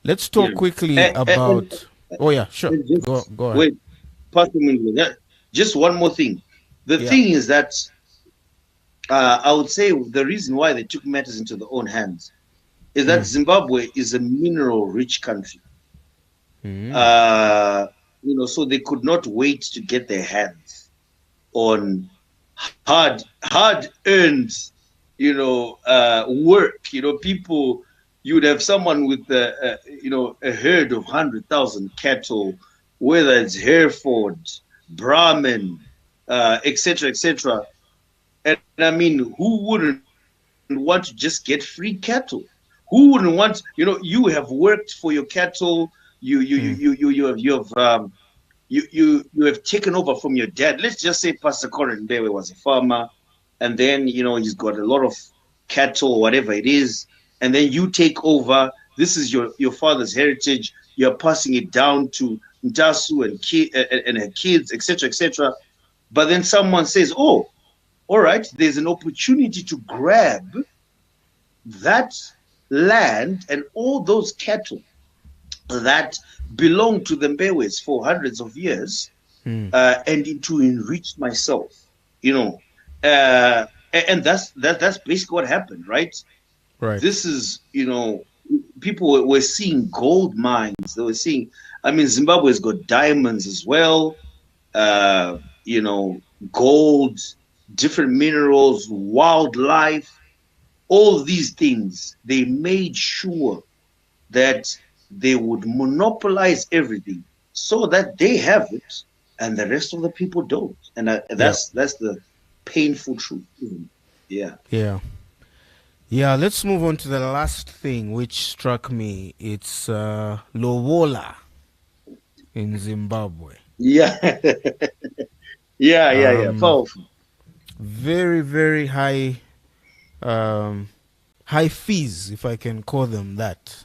A: Let's
B: Yeah.
A: talk quickly about. Oh yeah, sure.
B: And just
A: Go ahead.
B: wait, Pastor Mwindula, just one more thing. The
A: Yeah.
B: thing is that I would say the reason why they took matters into their own hands is that Zimbabwe is a mineral-rich country.
A: Mm.
B: So they could not wait to get their hands on hard-earned, work. People. You would have someone with a herd of 100,000 cattle, whether it's Hereford, Brahman, etc., etc. And I mean, who wouldn't want to just get free cattle? Who wouldn't want? You have worked for your cattle. You have taken over from your dad. Let's just say Pastor Corin Mbewe was a farmer, and then he's got a lot of cattle or whatever it is, and then you take over. This is your father's heritage. You're passing it down to Ntasu and her kids, etc., etc. But then someone says, "Oh, all right, there's an opportunity to grab that land and all those cattle that belong to the Mbewes for hundreds of years, and to enrich myself, and that's basically what happened, right?
A: Right.
B: This is, people were seeing gold mines. They were seeing, I mean, Zimbabwe's got diamonds as well, uh, gold, different minerals, wildlife, all these things. They made sure that they would monopolize everything so that they have it and the rest of the people don't. And that's the painful truth. Yeah.
A: Yeah. Yeah, let's move on to the last thing which struck me. It's Lobola in Zimbabwe.
B: Yeah. Yeah. Powerful.
A: Very, very high high fees, if I can call them that,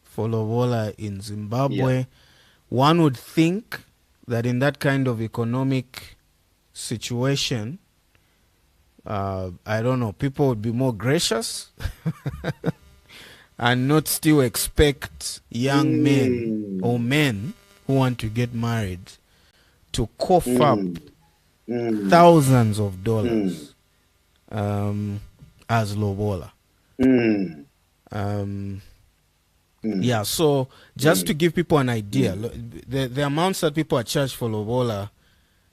A: for Lobola in Zimbabwe.
B: Yeah.
A: One would think that in that kind of economic situation, I don't know, people would be more gracious and not still expect young men or men who want to get married to cough up thousands of dollars as Lobola. Yeah, so just to give people an idea, the amounts that people are charged for Lobola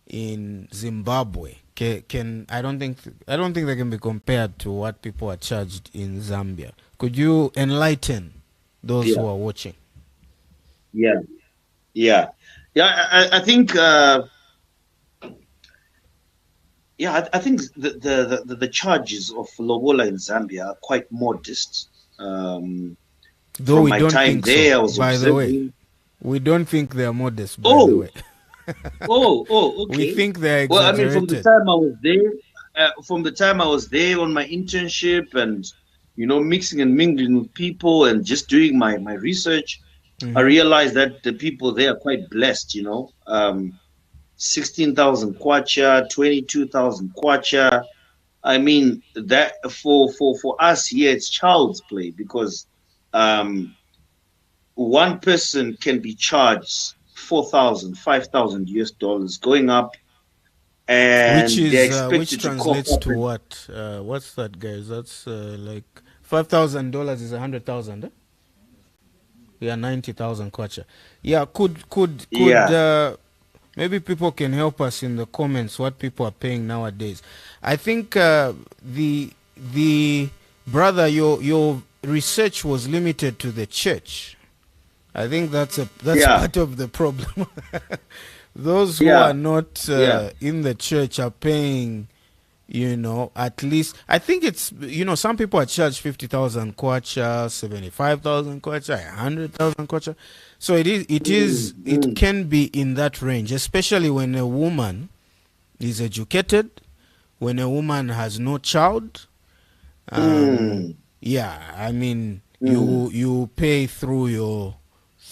A: in Zimbabwe I don't think they can be compared to what people are charged in Zambia. Could you enlighten those who are watching?
B: Yeah. I think. I think the charges of Lobola in Zambia are quite modest.
A: Though
B: From
A: we
B: my
A: don't
B: time
A: think so,
B: there, I was
A: by the way.
B: observing.
A: We don't think they are modest, by the
B: Oh,
A: way. We
B: okay.
A: think they're
B: Well, I mean, from the
A: exaggerated.
B: time I was there, on my internship, and mixing and mingling with people, and just doing my research, I
A: Hmm.
B: realized that the people there are quite blessed. 16,000 kwacha, 22,000 kwacha. I mean, that for us here, it's child's play, because um, one person can be charged 4,000, 5,000 US dollars going up, and they're
A: Which
B: expected to cough
A: translates
B: up.
A: to what? What's that, guys? That's like $5,000 is 100,000. Yeah, 90,000 kwacha. Yeah, could
B: Yeah,
A: maybe people can help us in the comments what people are paying nowadays. I think the brother, your research was limited to the church. I think that's
B: yeah,
A: part of the problem. Those who are
B: yeah,
A: not
B: yeah.
A: in the church are paying, at least. I think it's, some people are charged 50,000 kwacha, 75,000 kwacha, 100,000 kwacha. So it
B: Mm.
A: can be in that range, especially when a woman is educated, when a woman has no child. Um,
B: Mm.
A: yeah, I mean,
B: Mm.
A: you pay through your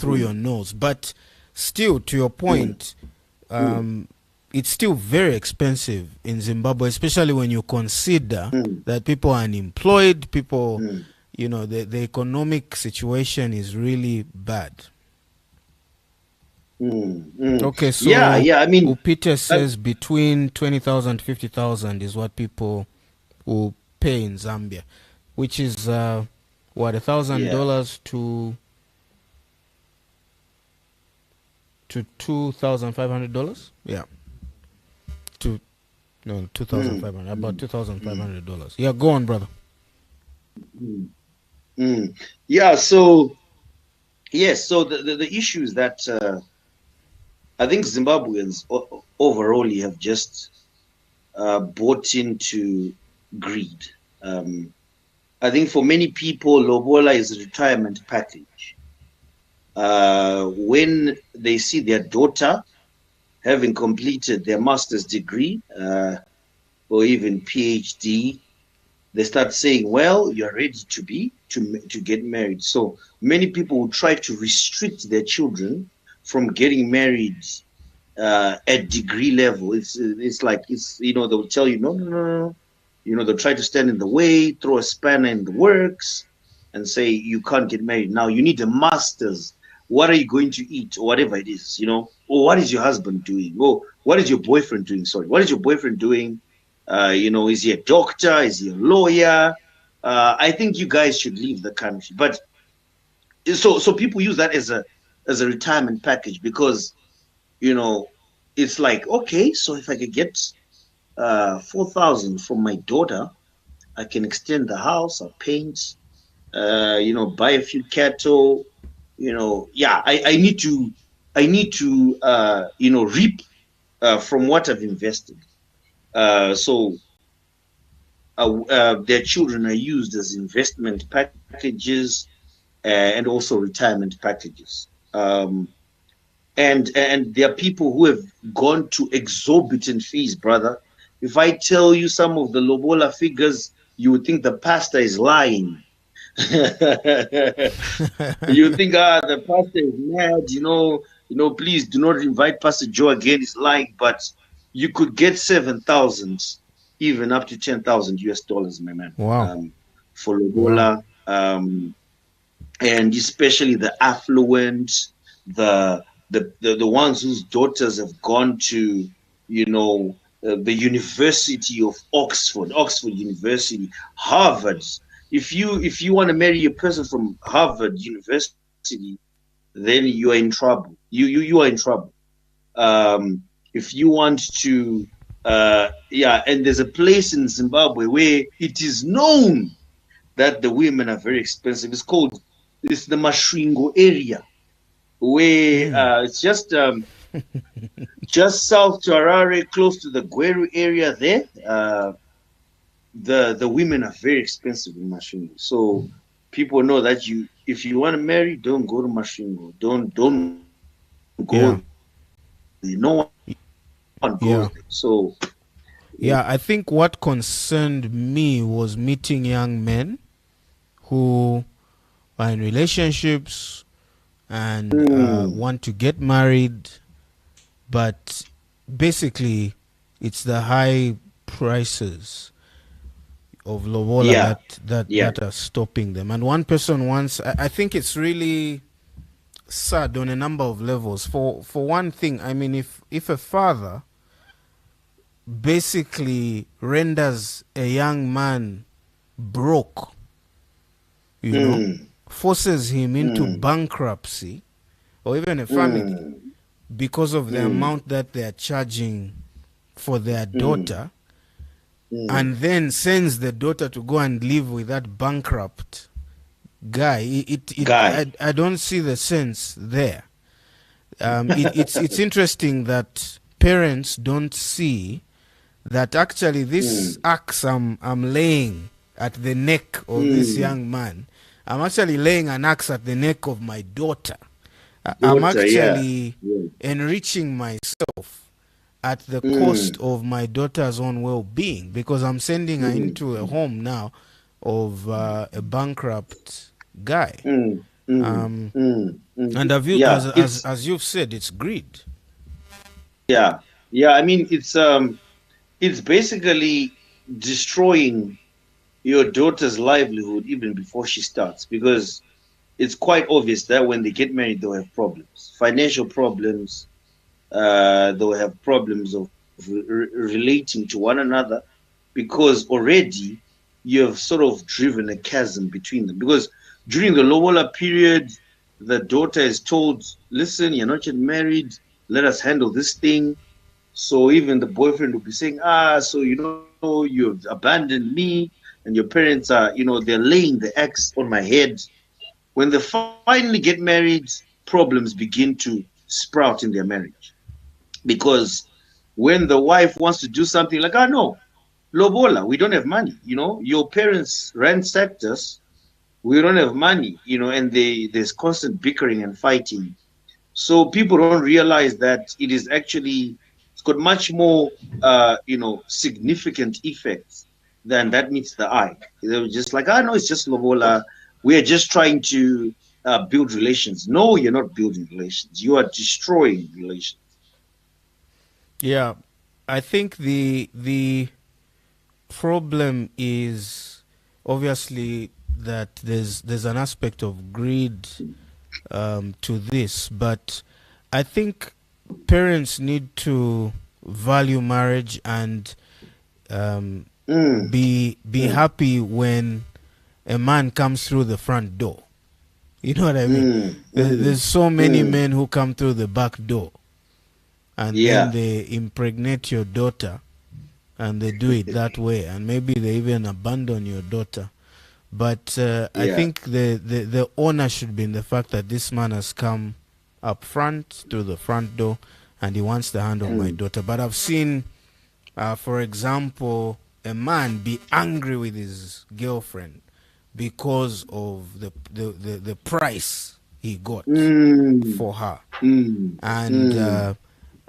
B: Mm.
A: nose, but still, to your
B: Mm.
A: point,
B: Mm.
A: it's still very expensive in Zimbabwe, especially when you consider
B: Mm.
A: that people are unemployed, people,
B: Mm.
A: the economic situation is really bad.
B: Mm. Mm.
A: Okay,
B: Yeah,
A: so
B: yeah. I mean,
A: Peter
B: uh,
A: says between 20,000 50,000 is what people will pay in Zambia, which is what,
B: yeah.
A: $1,000 to $2,500. Yeah, to no
B: Mm.
A: 2,500, about
B: Mm. Mm.
A: $2,500. Yeah, go on, brother.
B: Mm. Mm. Yeah. So yes. So the issue is that I think Zimbabweans overall have just bought into greed. Um, I think for many people, Lobola is a retirement package. When they see their daughter having completed their master's degree or even PhD, they start saying, "Well, you're ready to get married." So many people will try to restrict their children from getting married at degree level. It's like they'll tell you, no, no, no, no. They'll try to stand in the way, throw a spanner in the works, and say you can't get married now. You need a master's. What are you going to eat, or whatever it is? Or what is your husband doing? Or what is your boyfriend doing? Sorry, what is your boyfriend doing? Is he a doctor? Is he a lawyer? I think you guys should leave the country. But so people use that as a retirement package, because you know, it's like, okay, so if I could get 4,000 from my daughter, I can extend the house, I'll paint, buy a few cattle, yeah, I need to reap from what I've invested. So their children are used as investment packages and also retirement packages. And there are people who have gone to exorbitant fees, brother. If I tell you some of the Lobola figures, you would think the pastor is lying. You think, the pastor is mad, please do not invite Pastor Joe again. He's lying, but you could get 7,000, even up to 10,000 US dollars, my man,
A: Wow.
B: for
A: Wow.
B: Lobola. And especially the affluent, the ones whose daughters have gone to, the University of Oxford University, Harvard. If you want to marry a person from Harvard University, then you are in trouble. You are in trouble. If you want to, yeah, and there's a place in Zimbabwe where it is known that the women are very expensive. It's the Mashringo area, where
A: Mm.
B: it's just south to Harare, close to the Gweru area there. The women are very expensive in Mashringo. So people know that if you want to marry, don't go to Mashingo. Don't go.
A: Yeah.
B: No one goes there.
A: Yeah.
B: So
A: Yeah, I think what concerned me was meeting young men who are in relationships and want to get married, but basically it's the high prices of Lobola
B: yeah, yeah.
A: that are stopping them. And one person once, I think it's really sad on a number of levels. For one thing, I mean, if a father basically renders a young man broke, you know,
B: Mm,
A: forces him into
B: mm,
A: bankruptcy, or even a family,
B: mm,
A: because of the
B: mm,
A: amount that they are charging for their
B: mm,
A: daughter,
B: mm,
A: and then sends the daughter to go and live with that bankrupt guy,
B: guy.
A: I don't see the sense there. It's interesting that parents don't see that actually this
B: Mm,
A: axe I'm laying at the neck of this
B: mm.
A: young man, I'm actually laying an axe at the neck of my daughter. I'm
B: Daughter, yeah.
A: actually
B: Yeah.
A: enriching myself at the cost
B: Mm,
A: of my daughter's own well-being, because I'm sending her
B: mm,
A: into a home now of a bankrupt guy.
B: mm, mm,
A: Um, and
B: mm.
A: have you,
B: Yeah,
A: as you've said, it's greed.
B: yeah, yeah. I mean, it's basically destroying your daughter's livelihood even before she starts, because it's quite obvious that when they get married, they'll have problems, financial problems. They'll have problems of relating to one another, because already you have sort of driven a chasm between them. Because during the Lobola period, the daughter is told, listen, you're not yet married, let us handle this thing. So even the boyfriend will be saying, so you've abandoned me, and your parents are, they're laying the axe on my head. When they finally get married, problems begin to sprout in their marriage. Because when the wife wants to do something like, no, Lobola, we don't have money, your parents ransacked us, we don't have money, and there's constant bickering and fighting. So people don't realize that it's got much more, significant effects than that meets the eye. They were just like, no, it's just Lobola. We are just trying to build relations. No, you're not building relations. You are destroying relations.
A: Yeah, I think the problem is obviously that there's an aspect of greed to this, but I think parents need to value marriage and
B: Mm,
A: be
B: mm,
A: happy when a man comes through the front door. You know what I mean?
B: mm,
A: There's
B: mm,
A: so many
B: mm.
A: men who come through the back door and then
B: Yeah,
A: they impregnate your daughter and they do it that way, and maybe they even abandon your daughter. But I
B: yeah.
A: think the honor should be in the fact that this man has come up front through the front door and he wants the hand of my
B: Mm,
A: daughter. But I've seen, for example, a man be angry with his girlfriend because of the price he got
B: mm,
A: for her.
B: mm,
A: And
B: mm,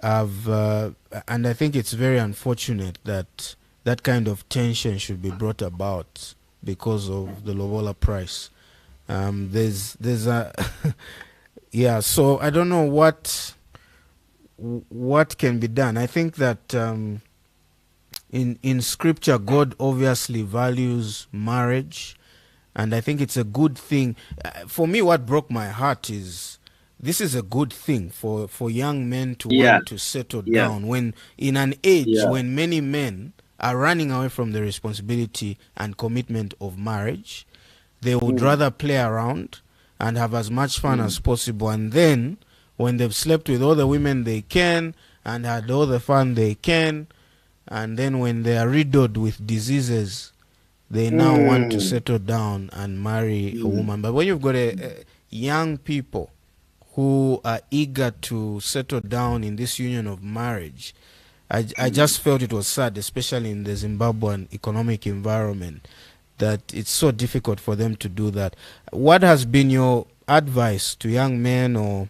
A: and I think it's very unfortunate that that kind of tension should be brought about because of the Lobola price. There's a yeah. So I don't know what can be done. I think that in Scripture, God obviously values marriage, and I think it's a good thing. For me, what broke my heart is this is a good thing for young men to
B: yeah,
A: want to settle
B: yeah,
A: down when in an age
B: yeah.
A: when many men are running away from the responsibility and commitment of marriage. They would
B: Mm,
A: rather play around and have as much fun
B: mm,
A: as possible, and then when they've slept with all the women they can and had all the fun they can, and then when they are riddled with diseases, they now want to
B: mm,
A: settle down and marry a
B: mm,
A: woman. But when you've got a young people who are eager to settle down in this union of marriage, I
B: mm,
A: just felt it was sad, especially in the Zimbabwean economic environment, that it's so difficult for them to do that. What has been your advice to young men, or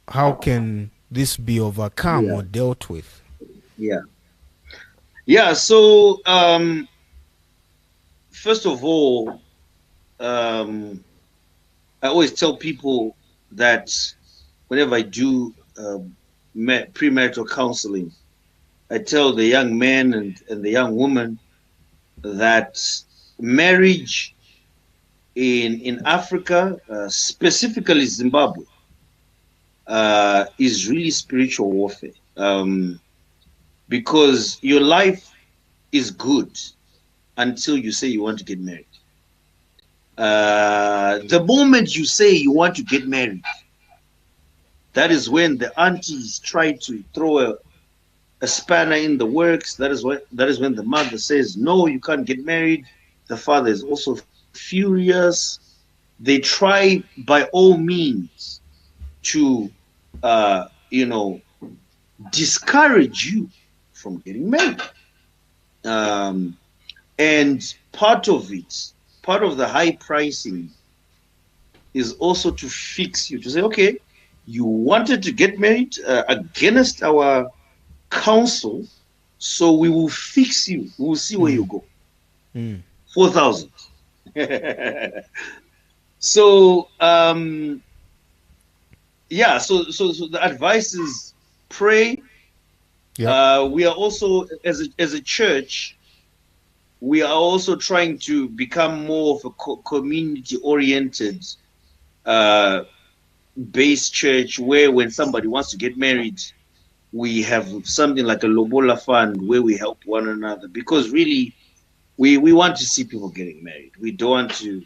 A: how can this be overcome
B: Yeah,
A: or dealt with?
B: yeah, yeah. So first of all, I always tell people that whenever I do premarital counseling, I tell the young man and the young woman that marriage in Africa, specifically Zimbabwe, is really spiritual warfare. Because your life is good until you say you want to get married. The moment you say you want to get married, that is when the aunties try to throw a spanner in the works. That is when the mother says, no, you can't get married. The father is also furious. They try by all means to discourage you from getting married. Um, and part of the high pricing is also to fix you, to say, okay, you wanted to get married against our counsel, so we will fix you. We will see where you
A: Mm,
B: go.
A: mm.
B: 4,000. So yeah, so the advice is pray.
A: Yep.
B: We are also, as a church, we are also trying to become more of a community oriented uh, based church, where when somebody wants to get married, we have something like a Lobola fund where we help one another, because really we want to see people getting married. We don't want to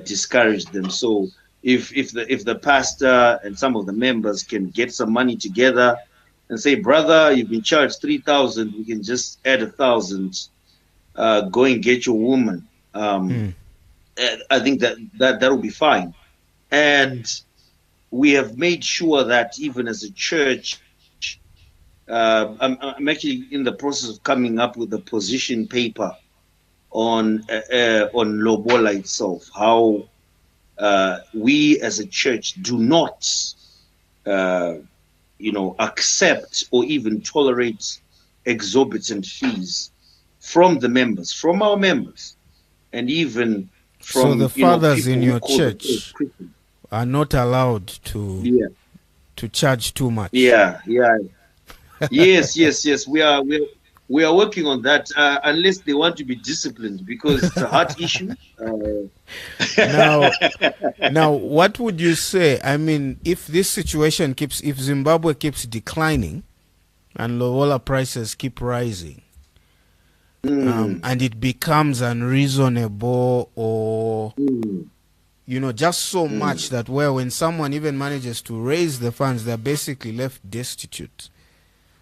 B: discourage them. So if the pastor and some of the members can get some money together and say, brother, you've been charged 3,000, we can just add 1,000. Go and get your woman.
A: Mm.
B: I think that will be fine. And we have made sure that even as a church, I'm actually in the process of coming up with a position paper on Lobola itself, how we as a church do not, uh, accept or even tolerate exorbitant fees from the members, from our members, and even
A: So the
B: from
A: fathers
B: people
A: in
B: who
A: your
B: call themselves
A: church
B: Christians.
A: are not allowed to
B: Yeah,
A: charge too much.
B: yeah, yeah. Yes, yes, yes. We are working on that. Unless they want to be disciplined, because it's a hard issue.
A: Now, what would you say? I mean, if Zimbabwe keeps declining and Lobola prices keep rising,
B: Mm,
A: and it becomes unreasonable, or
B: mm,
A: just so much
B: mm,
A: that where when someone even manages to raise the funds, they're basically left destitute.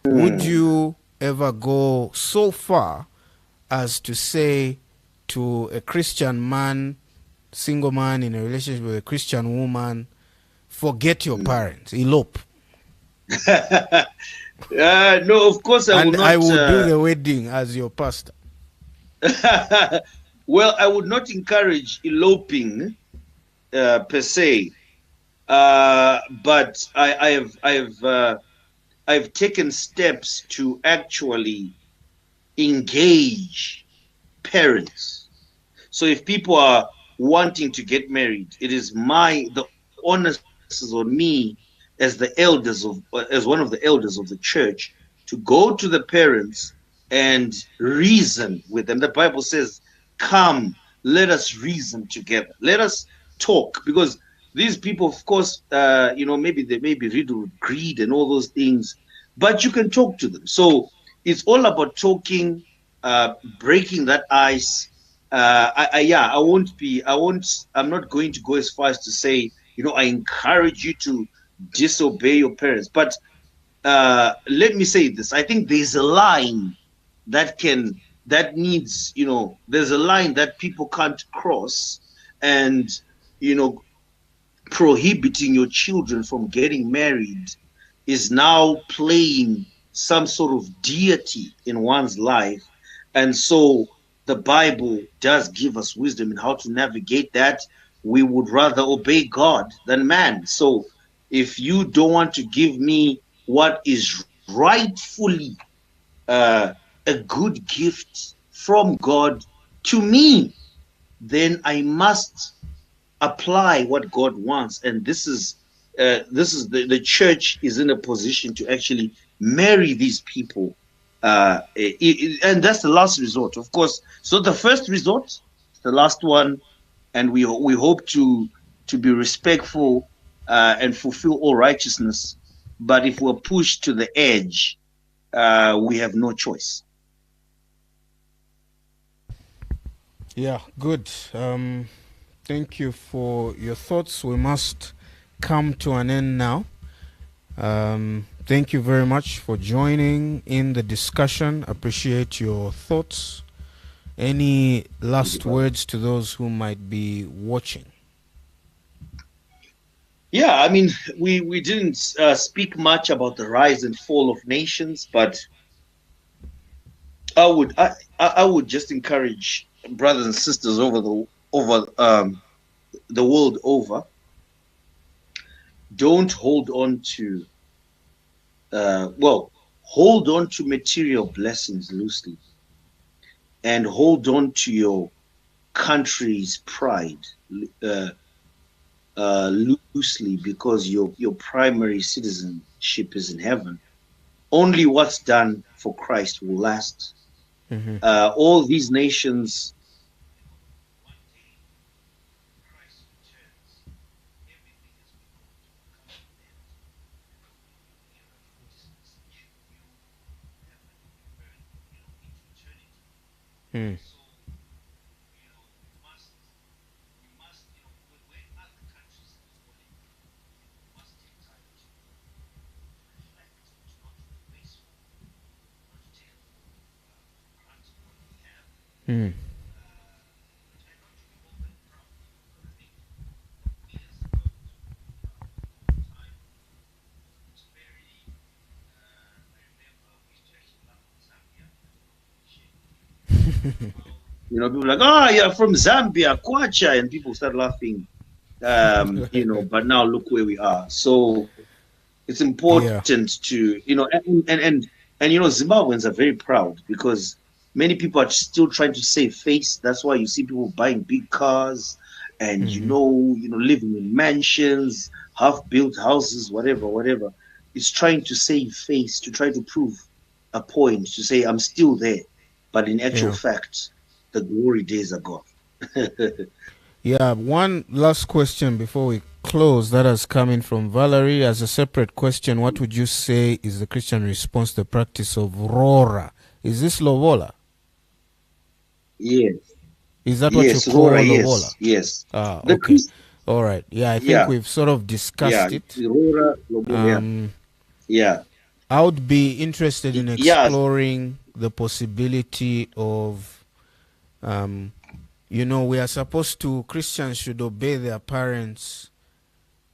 A: Would
B: mm.
A: you ever go so far as to say to a Christian man, single man in a relationship with a Christian woman, forget your
B: Mm.
A: parents, elope,
B: No, of course I will
A: and I
B: not.
A: will do the wedding as your pastor?
B: Well, I would not encourage eloping per se, but I've taken steps to actually engage parents. So if people are wanting to get married, it is the onus is on me as one of the elders of the church to go to the parents and reason with them. The Bible says, "Come, let us reason together. Let us talk," because these people, of course, maybe they may be riddled with greed and all those things, but you can talk to them. So it's all about talking, breaking that ice. Yeah, I'm not going to go as far as to say, I encourage you to disobey your parents. But let me say this: I think there's a line there's a line that people can't cross, and you know, prohibiting your children from getting married is now playing some sort of deity in one's life, And so the Bible does give us wisdom in how to navigate that. We would rather obey God than man. So if you don't want to give me what is rightfully a good gift from God to me, then I must apply what God wants. And this is the church is in a position to actually marry these people, and that's the last resort, of course. So the first resort, the last one, and we hope to be respectful and fulfill all righteousness. But if we're pushed to the edge, we have no choice.
A: Yeah, good. Thank you for your thoughts. We must come to an end now. Thank you very much for joining in the discussion. Appreciate your thoughts. Any
B: Thank you,
A: last
B: brother.
A: words to those who might be watching?
B: Yeah, I mean, we didn't speak much about the rise and fall of nations, but I would just encourage brothers and sisters over the world over. Don't hold on to well, hold on to material blessings loosely, and hold on to your country's pride uh, loosely, because your primary citizenship is in heaven. Only what's done for Christ will last.
A: Mm-hmm.
B: All these nations, one day Christ returns, everything has been brought to a complete end, and there'll be new era, new dispensation, new heaven, new earth, into eternity.
A: Mm.
B: And so, we must, when other countries are falling, we must take time to reflect, to not to be wasteful, not to take for granted what we have,
A: Mm.
B: and not to be overly proud. I think we as Zimbabweans will be proud over time, with prosperity. I remember we used to actually laugh at Zambia. I don't know if we share about, people like, oh, you're from Zambia, Kwacha, and people start laughing. But now look where we are. So it's
A: Yeah.
B: important to, and Zimbabweans are very proud because many people are still trying to save face. That's why you see people buying big cars and
A: Mm-hmm.
B: living in mansions, half built houses, whatever, whatever. It's trying to save face, to try to prove a point, to say I'm still there, but in actual
A: Yeah.
B: fact the glory days are gone.
A: Yeah. One last question before we close that has come in from Valerie as a separate question. What would you say is the Christian response to the practice of Rora? Is this Lobola?
B: Yes,
A: Is that what you
B: yes, Rora,
A: call Lobola?
B: yes, yes.
A: Ah,
B: The
A: okay.
B: Christ,
A: All right. Yeah, I think
B: yeah,
A: we've sort of
B: yeah,
A: discussed it.
B: Rora, Lobola, yeah,
A: Um,
B: yeah,
A: I would be interested in
B: yeah.
A: exploring the possibility of, um, we are supposed to, Christians should obey their parents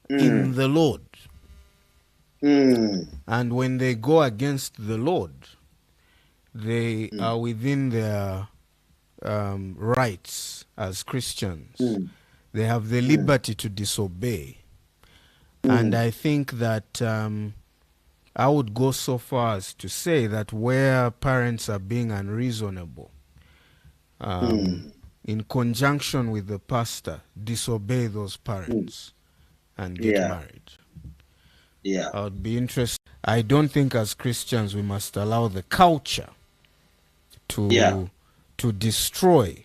A: in
B: Mm,
A: the Lord.
B: mm,
A: And when they go against the Lord, they
B: mm,
A: are within their rights as Christians.
B: mm,
A: They have the
B: mm,
A: liberty to disobey. And
B: mm,
A: I think that I would go so far as to say that where parents are being unreasonable, um,
B: mm,
A: in conjunction with the pastor, disobey those
B: mm.
A: parents and get
B: Yeah,
A: married.
B: yeah,
A: I would be interested. I don't think as Christians we must allow the culture
B: yeah,
A: to destroy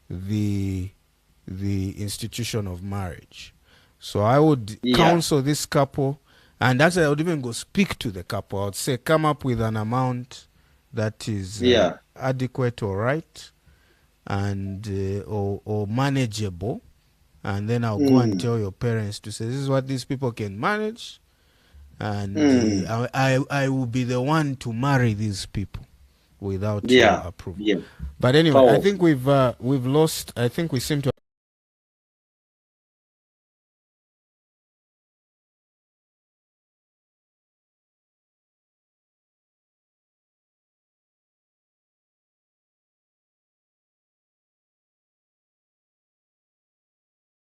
A: the institution of marriage. So I would
B: yeah,
A: counsel this couple, and actually I would even go speak to the couple. I would say, come up with an amount that is
B: yeah.
A: adequate or right, and or manageable, and then I'll go and
B: Mm,
A: tell your parents to say this is what these people can manage, and
B: mm,
A: I will be the one to marry these people without your
B: yeah,
A: approval.
B: yeah.
A: But anyway, I think
B: Powerful.
A: we've lost. I think we seem to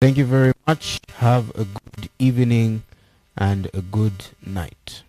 A: Thank you very much. Have a good evening and a good night.